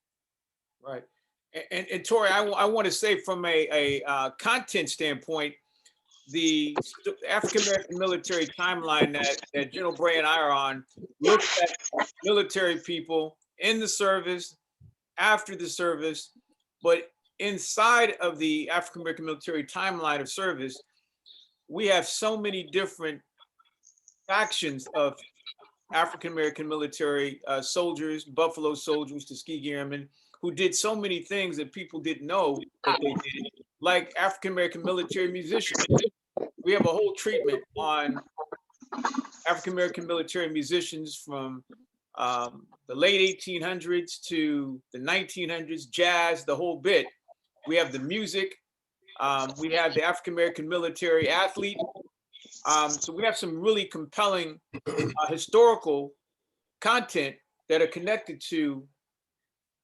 Right. And Tori, I want to say from a content standpoint, the African American military timeline that General Bray and I are on looks at military people in the service, after the service, but inside of the African American military timeline of service, we have so many different factions of African American military soldiers, Buffalo Soldiers, Tuskegee Airmen, who did so many things that people didn't know that they did, like African American military musicians. We have a whole treatment on African American military musicians from the late 1800s to the 1900s, jazz, the whole bit. We have the music. We have the African American military athlete. So we have some really compelling historical content that are connected to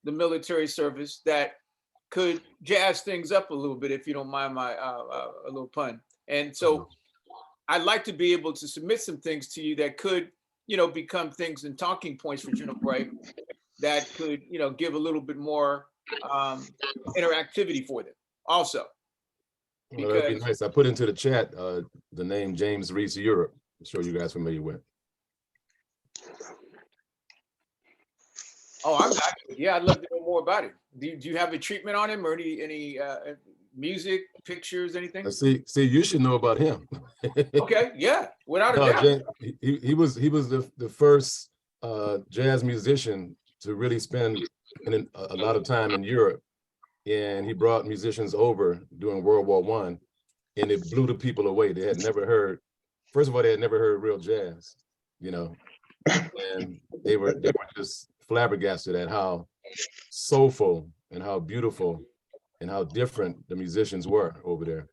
the military service that could jazz things up a little bit, if you don't mind my a little pun. And so I'd like to be able to submit some things to you that could, become things and talking points for General Bray that could, give a little bit more interactivity for them also. Well, that'd be nice. I put into the chat the name James Reese Europe. I'm sure you guys are familiar with. Oh, I'd love to know more about it. Do you have a treatment on him or any music, pictures, anything? See, you should know about him. Okay, yeah, without a doubt. James, he was the first jazz musician to really spend a lot of time in Europe, and he brought musicians over during World War I, and it blew the people away. They had never heard. First of all, they had never heard real jazz, and they were just flabbergasted at how soulful and how beautiful and how different the musicians were over there.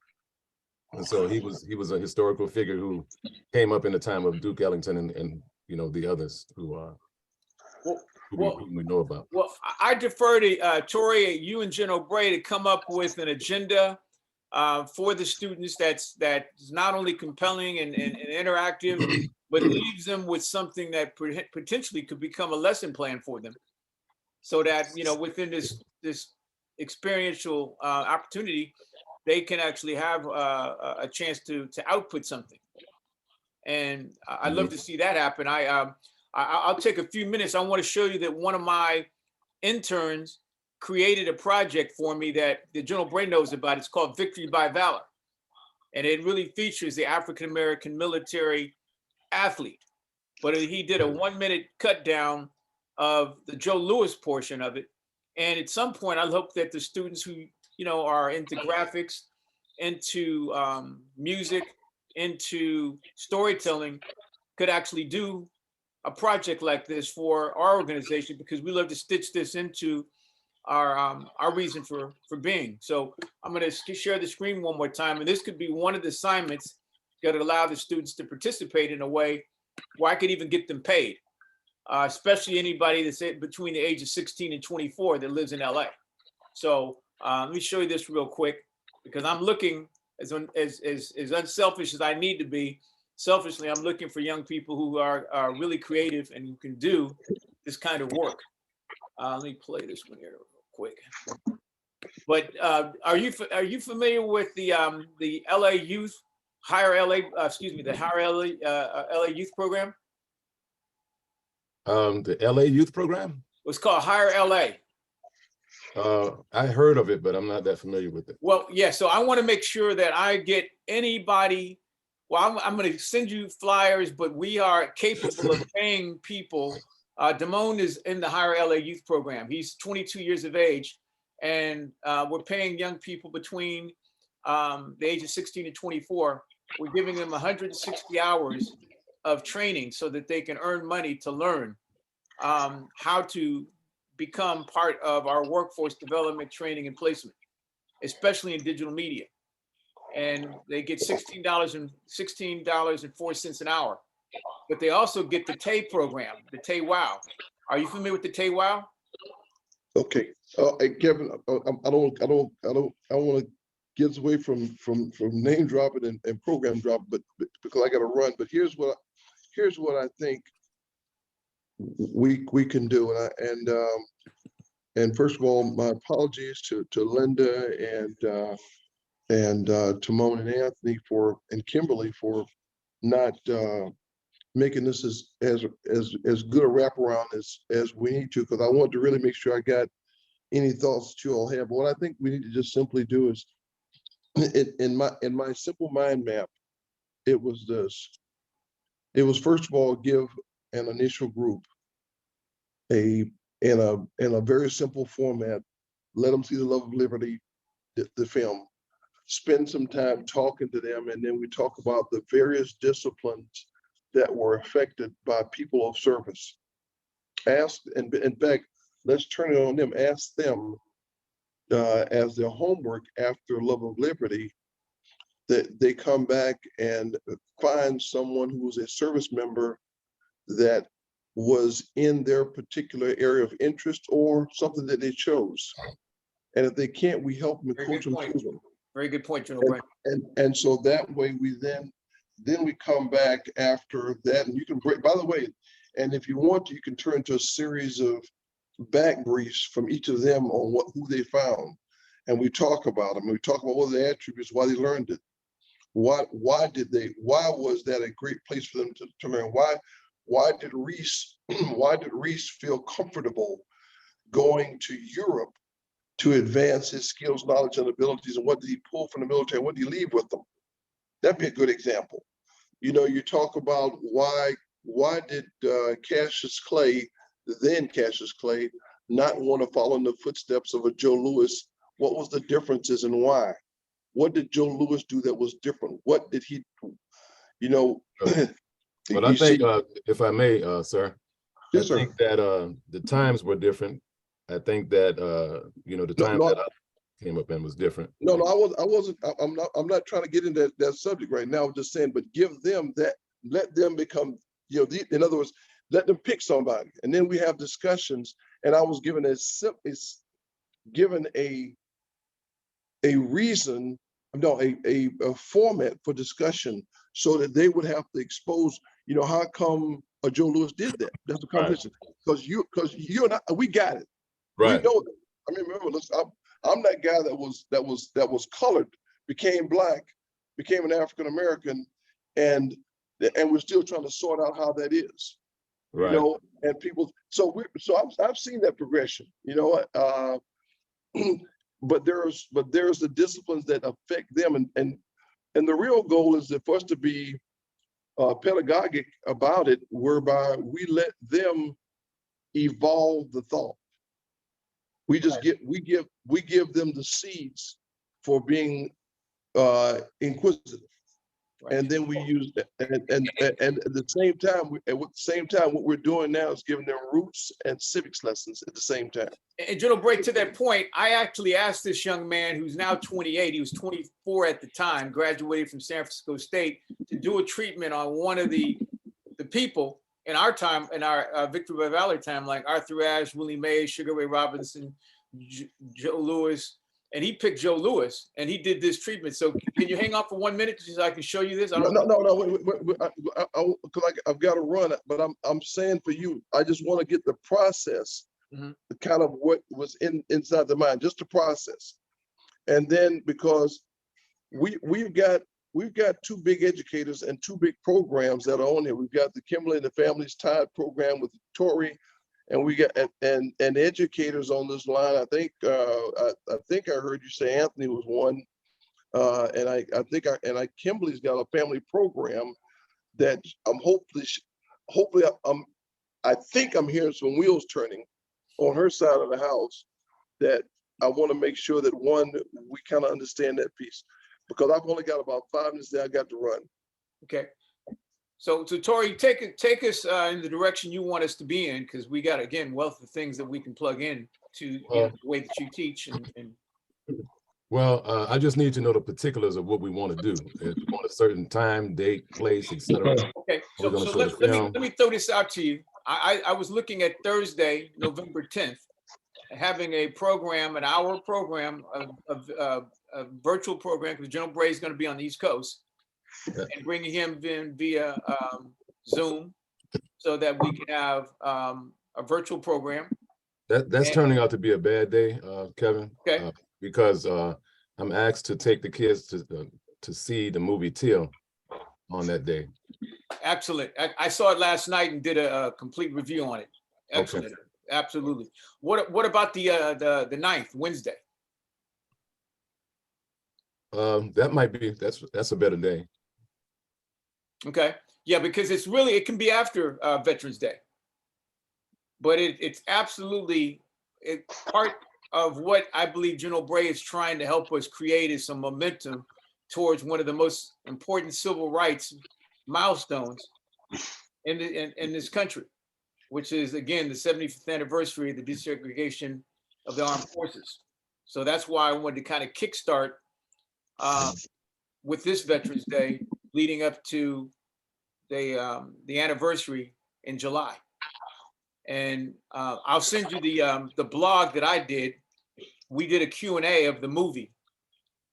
And so he was a historical figure who came up in the time of Duke Ellington and the others who we know about. Well, I defer to Tori, you and General Bray to come up with an agenda for the students that's not only compelling and interactive, but leaves them with something that potentially could become a lesson plan for them, so that within this experiential opportunity, they can actually have a chance to output something. And I'd love to see that happen. I'll take a few minutes. I want to show you that one of my interns created a project for me that the General Bray knows about. It's called Victory by Valor. And it really features the African American military athlete. But he did a 1-minute cut down of the Joe Louis portion of it. And at some point, I hope that the students who are into graphics, into music, into storytelling could actually do a project like this for our organization, because we love to stitch this into our reason for being. So I'm going to share the screen one more time, and this could be one of the assignments that would allow the students to participate in a way where I could even get them paid, especially anybody that's between the age of 16 and 24 that lives in LA. So let me show you this real quick, because I'm looking as unselfish as I need to be. Selfishly, I'm looking for young people who are really creative and who can do this kind of work. Let me play this one here real quick. But are you familiar with the LA Youth the Higher LA Youth program? The LA Youth program? It's called Higher LA. I heard of it, but I'm not that familiar with it. Well, yeah. So I want to make sure that I get anybody. Well, I'm going to send you flyers, but we are capable of paying people. Damone is in the Higher LA Youth program. He's 22 years of age, and we're paying young people between the age of 16 and 24. We're giving them 160 hours of training so that they can earn money to learn how to become part of our workforce development, training, and placement, especially in digital media. and they get $16.04 an hour. But they also get the TAY program, the TAY Wow. Are you familiar with the TAY Wow? Okay, hey, Kevin, I don't want to get away from name dropping and program drop, but because I got to run. But here's what I think we can do, and first of all, my apologies to Linda and Timon and Anthony and Kimberly for not making this as good a wraparound as we need to, because I want to really make sure I got any thoughts that you all have. But what I think we need to just simply do is, in my simple mind map, it was this. It was, first of all, give an initial group in a very simple format, let them see the love of liberty, the film, spend some time talking to them, and then we talk about the various disciplines that were affected by people of service. Ask, and in fact, let's turn it on them. Ask them as their homework after Love of Liberty, that they come back and find someone who was a service member that was in their particular area of interest or something that they chose. And if they can't, we help them and coach them through them. Very good point, General Brent. And so that way we then we come back after that, and you can break, by the way, and if you want to, you can turn to a series of back briefs from each of them on who they found. And we talk about them. We talk about what the attributes, why they learned it. Why was that a great place for them to learn? Why did Reese feel comfortable going to Europe to advance his skills, knowledge, and abilities? And what did he pull from the military? What did he leave with them? That'd be a good example. You know, you talk about why did Cassius Clay, then Cassius Clay, not want to follow in the footsteps of a Joe Louis? What was the differences and why? What did Joe Louis do that was different? What did he, you know? But I think, if I may, sir, yes, I sir. think that the times were different. I think that the time that I came up in was different. No, I wasn't. I'm not trying to get into that subject right now. I'm just saying, but give them that. Let them become. In other words, let them pick somebody, and then we have discussions. And I was given a reason, no, a format for discussion, so that they would have to expose, how come Joe Louis did that? That's the conversation. Because you and I, we got it. Right. We know that. I mean, remember, I'm that guy that was colored, became black, became an African American, and we're still trying to sort out how that is. Right. And people. So I've seen that progression. But there's the disciplines that affect them, and the real goal is for us to be pedagogic about it, whereby we let them evolve the thought. We just we give them the seeds for being inquisitive, and then we use that. And at the same time, what we're doing now is giving them roots and civics lessons at the same time. And General Brake, to that point, I actually asked this young man who's now 28, he was 24 at the time, graduated from San Francisco State, to do a treatment on one of the people in our time, in our Victory by Valor time, like Arthur Ashe, Willie Mays, Sugar Ray Robinson, Joe Louis, and he picked Joe Louis, and he did this treatment. So can you hang on for 1 minute so I can show you this? No, wait, because I've got to run it, but I'm saying for you, I just want to get the process, kind of what was inside the mind, just the process. And then because we've got two big educators and two big programs that are on here. We've got the Kimberly and the Families Tied program with Tori, and we got and educators on this line. I think I heard you say Anthony was one, and I think Kimberly's got a family program that I'm hopefully I think I'm hearing some wheels turning on her side of the house, that I want to make sure that we kind of understand that piece, because I've only got about 5 minutes that I got to run. Okay. So Tori, take us in the direction you want us to be in, because we got, again, wealth of things that we can plug in to the way that you teach. And Well, I just need to know the particulars of what we want to do. If we want a certain time, date, place, etc. Okay, We're so, gonna so show the let me film. throw this out to you. I was looking at Thursday, November 10th, having a program, an hour program of a virtual program, because General Bray is going to be on the East Coast, Yeah. and bringing him in via Zoom so that we can have a virtual program. That's And- turning out to be a bad day, Kevin. Okay. Because I'm asked to take the kids to see the movie Till on that day. Excellent. I saw it last night and did a complete review on it. Excellent. Absolutely. What about the 9th, Wednesday? That might be, that's a better day. Okay. Yeah, because it can be after Veterans Day. But it's absolutely part of what I believe General Bray is trying to help us create is some momentum towards one of the most important civil rights milestones in this country, which is, again, the 75th anniversary of the desegregation of the armed forces. So that's why I wanted to kind of kickstart with this Veterans Day leading up to the anniversary in July. And I'll send you the blog that I did. We did a Q&A of the movie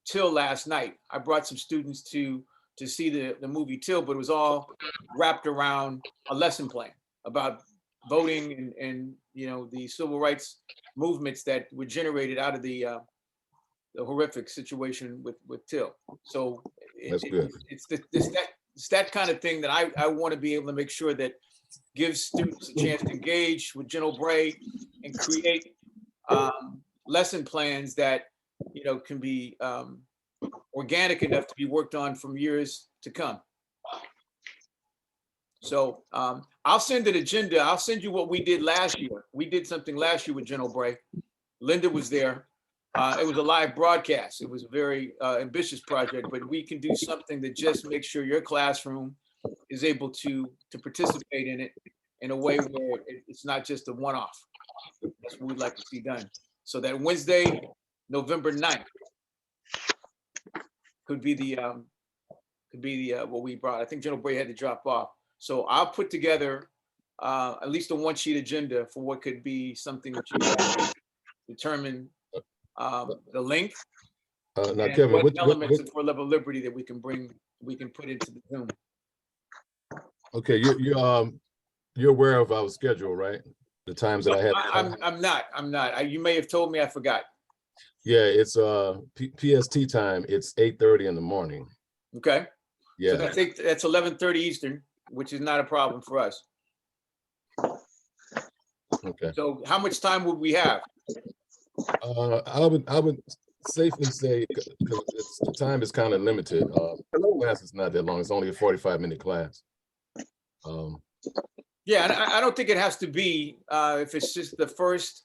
Till last night. I brought some students to see the movie Till, but it was all wrapped around a lesson plan about voting and the civil rights movements that were generated out of the horrific situation with Till. So That's good. it's that kind of thing that I want to be able to make sure that gives students a chance to engage with General Bray and create lesson plans that can be organic enough to be worked on from years to come. So I'll send an agenda. I'll send you what we did last year. We did something last year with General Bray. Linda was there. It was a live broadcast. It was a very ambitious project, but we can do something that just makes sure your classroom is able to participate in it in a way where it's not just a one-off. That's what we'd like to see done. So that Wednesday, November 9th could be the what we brought. I think General Bray had to drop off. So I'll put together at least a one-sheet agenda for what could be something that you guys determine the length Now, and Kevin, what elements of for level of liberty that we can put into the Zoom. Okay, you're aware of our schedule, right? The times that I had. I'm not. You may have told me, I forgot. Yeah, it's PST time. It's 8:30 in the morning. Okay. Yeah. So that's 11:30 Eastern, which is not a problem for us. Okay. So how much time would we have? I would safely say, because the time is kind of limited. The class is not that long. It's only a 45-minute class. Yeah, and I don't think it has to be if it's just the first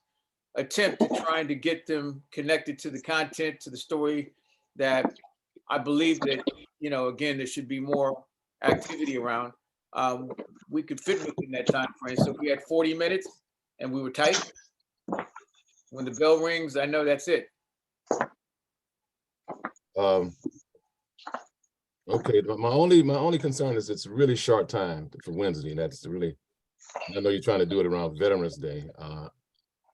attempt at trying to get them connected to the content, to the story that I believe that, again, there should be more activity around. We could fit within that time frame. So if we had 40 minutes and we were tight, when the bell rings, I know that's it. Okay, but my only concern is it's a really short time for Wednesday, and that's really, I know you're trying to do it around Veterans Day.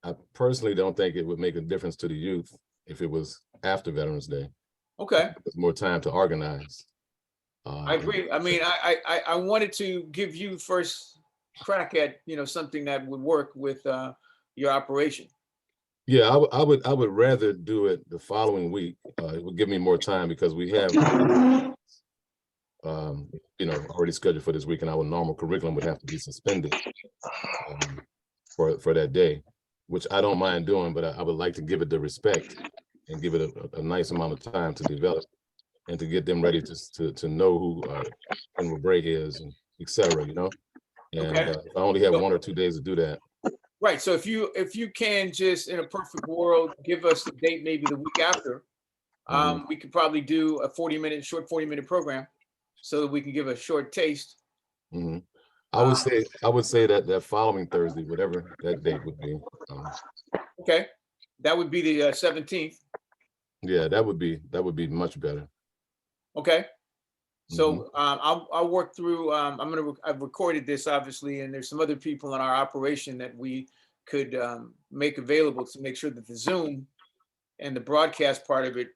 I personally don't think it would make a difference to the youth if it was after Veterans Day. Okay. There's more time to organize. I agree. I mean, I wanted to give you first crack at, something that would work with your operation. Yeah, I would rather do it the following week. It would give me more time because we have, already scheduled for this week, and our normal curriculum would have to be suspended for that day, which I don't mind doing, but I would like to give it the respect and give it a nice amount of time to develop and to get them ready to know who General Bray is, and et cetera, And Okay. I only have 1 or 2 days to do that. Right. So if you can just, in a perfect world, give us the date maybe the week after, we could probably do a short 40-minute program so that we can give a short taste. Mm-hmm. I would say that following Thursday, whatever that date would be. Okay. That would be the 17th. Yeah, that would be much better. Okay. So I'll work through, I've recorded this obviously, and there's some other people in our operation that we could make available to make sure that the Zoom and the broadcast part of it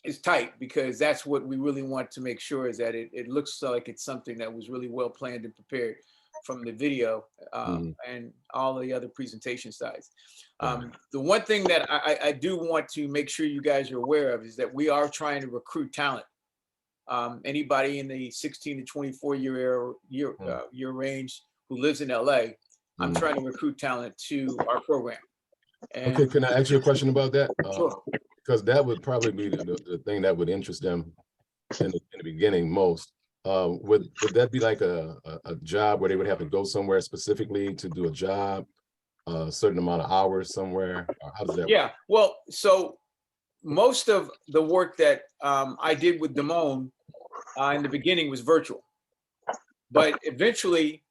is tight, because that's what we really want to make sure is that it looks like it's something that was really well planned and prepared from the video and all the other presentation sides. The one thing that I do want to make sure you guys are aware of is that we are trying to recruit talent. Anybody in the 16 to 24 year range who lives in LA, I'm trying to recruit talent to our program. And Okay, can I ask you a question about that? sure. Because that would probably be the thing that would interest them in the beginning most. Would that be like a job where they would have to go somewhere specifically to do a job, a certain amount of hours somewhere? Or how does that work? Yeah, well, so most of the work that I did with Damone in the beginning was virtual, but eventually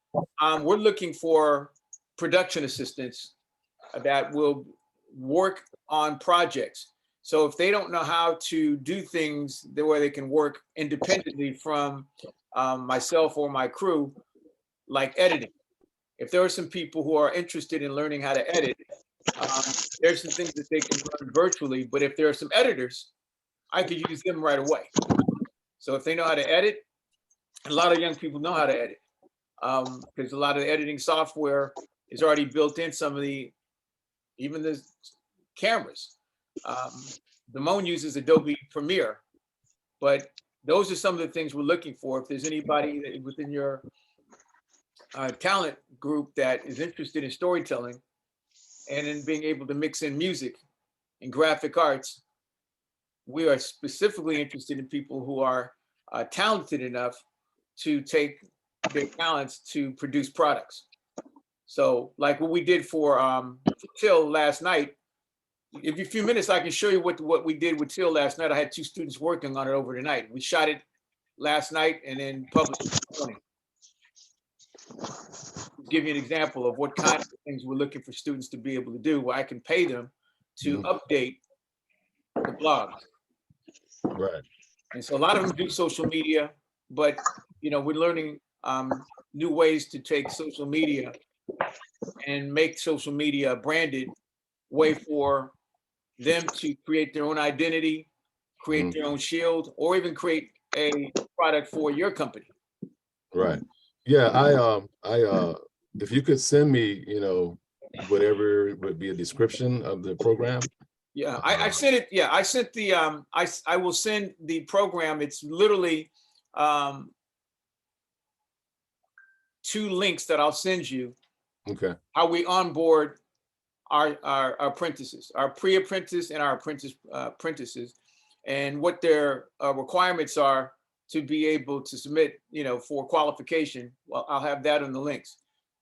we're looking for production assistants that will work on projects. So if they don't know how to do things the way they can work independently from myself or my crew, like editing. If there are some people who are interested in learning how to edit, there's some things that they can learn virtually. But if there are some editors, I could use them right away. So if they know how to edit, a lot of young people know how to edit, because a lot of the editing software is already built in. Some of even the cameras. Damone uses Adobe Premiere, but those are some of the things we're looking for. If there's anybody within your talent group that is interested in storytelling and in being able to mix in music and graphic arts, we are specifically interested in people who are talented enough to take their talents to produce products. So like what we did for Till last night, if you a few minutes, I can show you what we did with Till last night. I had 2 students working on it over the night. We shot it last night and then published it this morning. Give you an example of what kind of things we're looking for students to be able to do, where I can pay them to update the blogs. Right. And so a lot of them do social media, but we're learning new ways to take social media and make social media a branded way for them to create their own identity, create their own shield, or even create a product for your company. Right. Yeah, I if you could send me, whatever would be a description of the program. Yeah, I sent it. Yeah, I sent the I will send the program. It's literally 2 links that I'll send you. Okay. How we onboard our apprentices, our pre-apprentice and our apprentices, and what their requirements are to be able to submit, for qualification. Well, I'll have that in the links.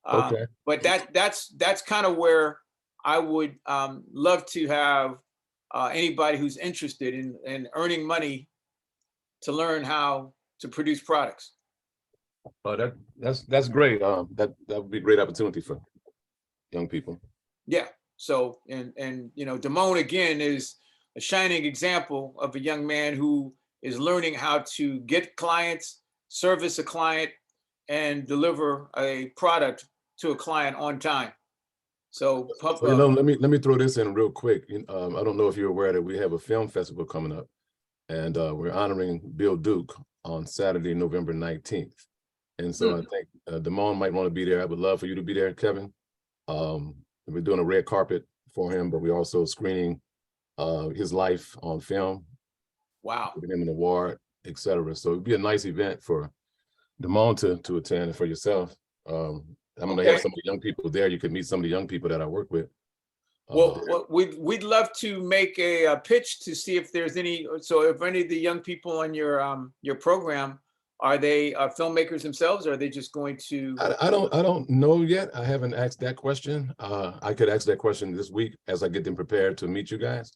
Okay. But that's kind of where I would love to have anybody who's interested in earning money to learn how to produce products. Oh, that's great. That would be a great opportunity for young people. Yeah. So and Damone again is a shining example of a young man who is learning how to get clients, service a client, and deliver a product to a client on time. So, let me throw this in real quick. I don't know if you're aware that we have a film festival coming up, and we're honoring Bill Duke on Saturday, November 19th. And so I think Damone might want to be there. I would love for you to be there, Kevin. We're doing a red carpet for him, but we're also screening his life on film. Wow. Giving him an award, etc. So it'd be a nice event for Damone to attend, and for yourself. I'm going to have some of the young people there. You can meet some of the young people that I work with. Well, we'd love to make a pitch to see if there's any. So if any of the young people on your program, are they filmmakers themselves, or are they just going to? I don't know yet. I haven't asked that question. I could ask that question this week as I get them prepared to meet you guys.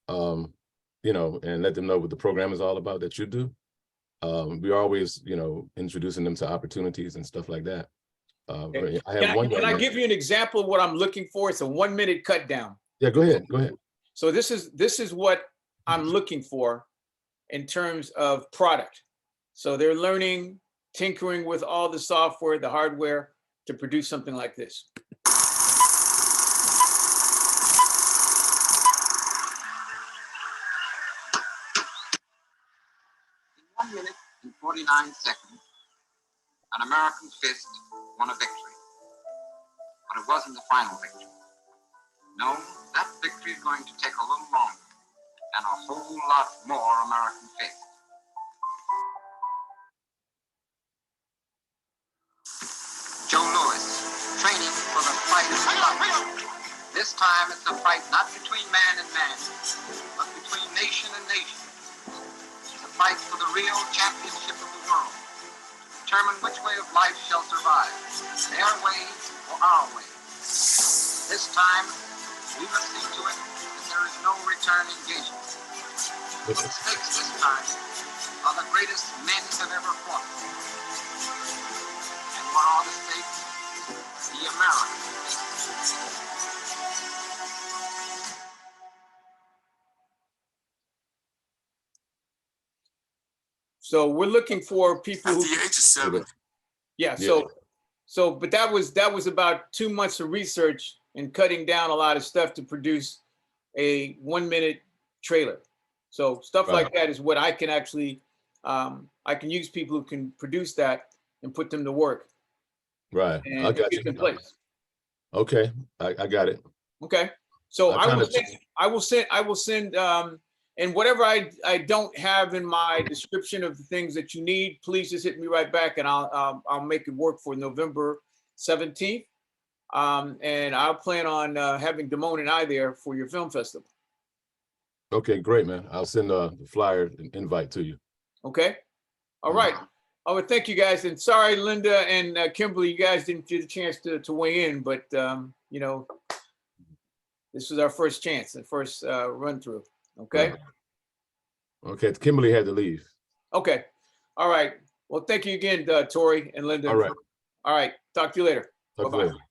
And let them know what the program is all about that you do. We're always, introducing them to opportunities and stuff like that. Okay. I have Can I give you an example of what I'm looking for? It's a 1-minute cut down. Yeah, go ahead. So this is what I'm looking for in terms of product. So they're learning, tinkering with all the software, the hardware to produce something like this. 1 minute and 49 seconds, an American fist won a victory. But it wasn't the final victory. No, that victory is going to take a little longer and a whole lot more American fists. Joe Louis, training for the fight of love. This time it's a fight not between man and man, but between nation and nation. It's a fight for the real championship of the world. Determine which way of life shall survive, their way or our way. This time, we must see to it that there is no return engagement. The stakes this time are the greatest men have ever fought. And what are the stakes? The American stakes. So we're looking for people At who, the age of 7, yeah, Yeah. but that was about 2 months of research and cutting down a lot of stuff to produce a 1-minute trailer. So stuff Right. like that is what I can actually, I can use people who can produce that and put them to work Right. and I got get in you. place. Okay, I got it. Okay, so I I will send, and whatever I don't have in my description of the things that you need, please just hit me right back and I'll make it work for November 17th. And I'll plan on having Damone and I there for your film festival. Okay, great, man. I'll send the flyer and invite to you. Okay, all right. Oh, well, thank you guys, and sorry, Linda and Kimberly, you guys didn't get a chance to weigh in, but you know, this was our first chance, the first run through. Okay. Right. Okay, Kimberly had to leave. Okay. All right. Well, thank you again, Tori and Linda. All right. All right. Talk to you later. Talk to Bye-bye. you later.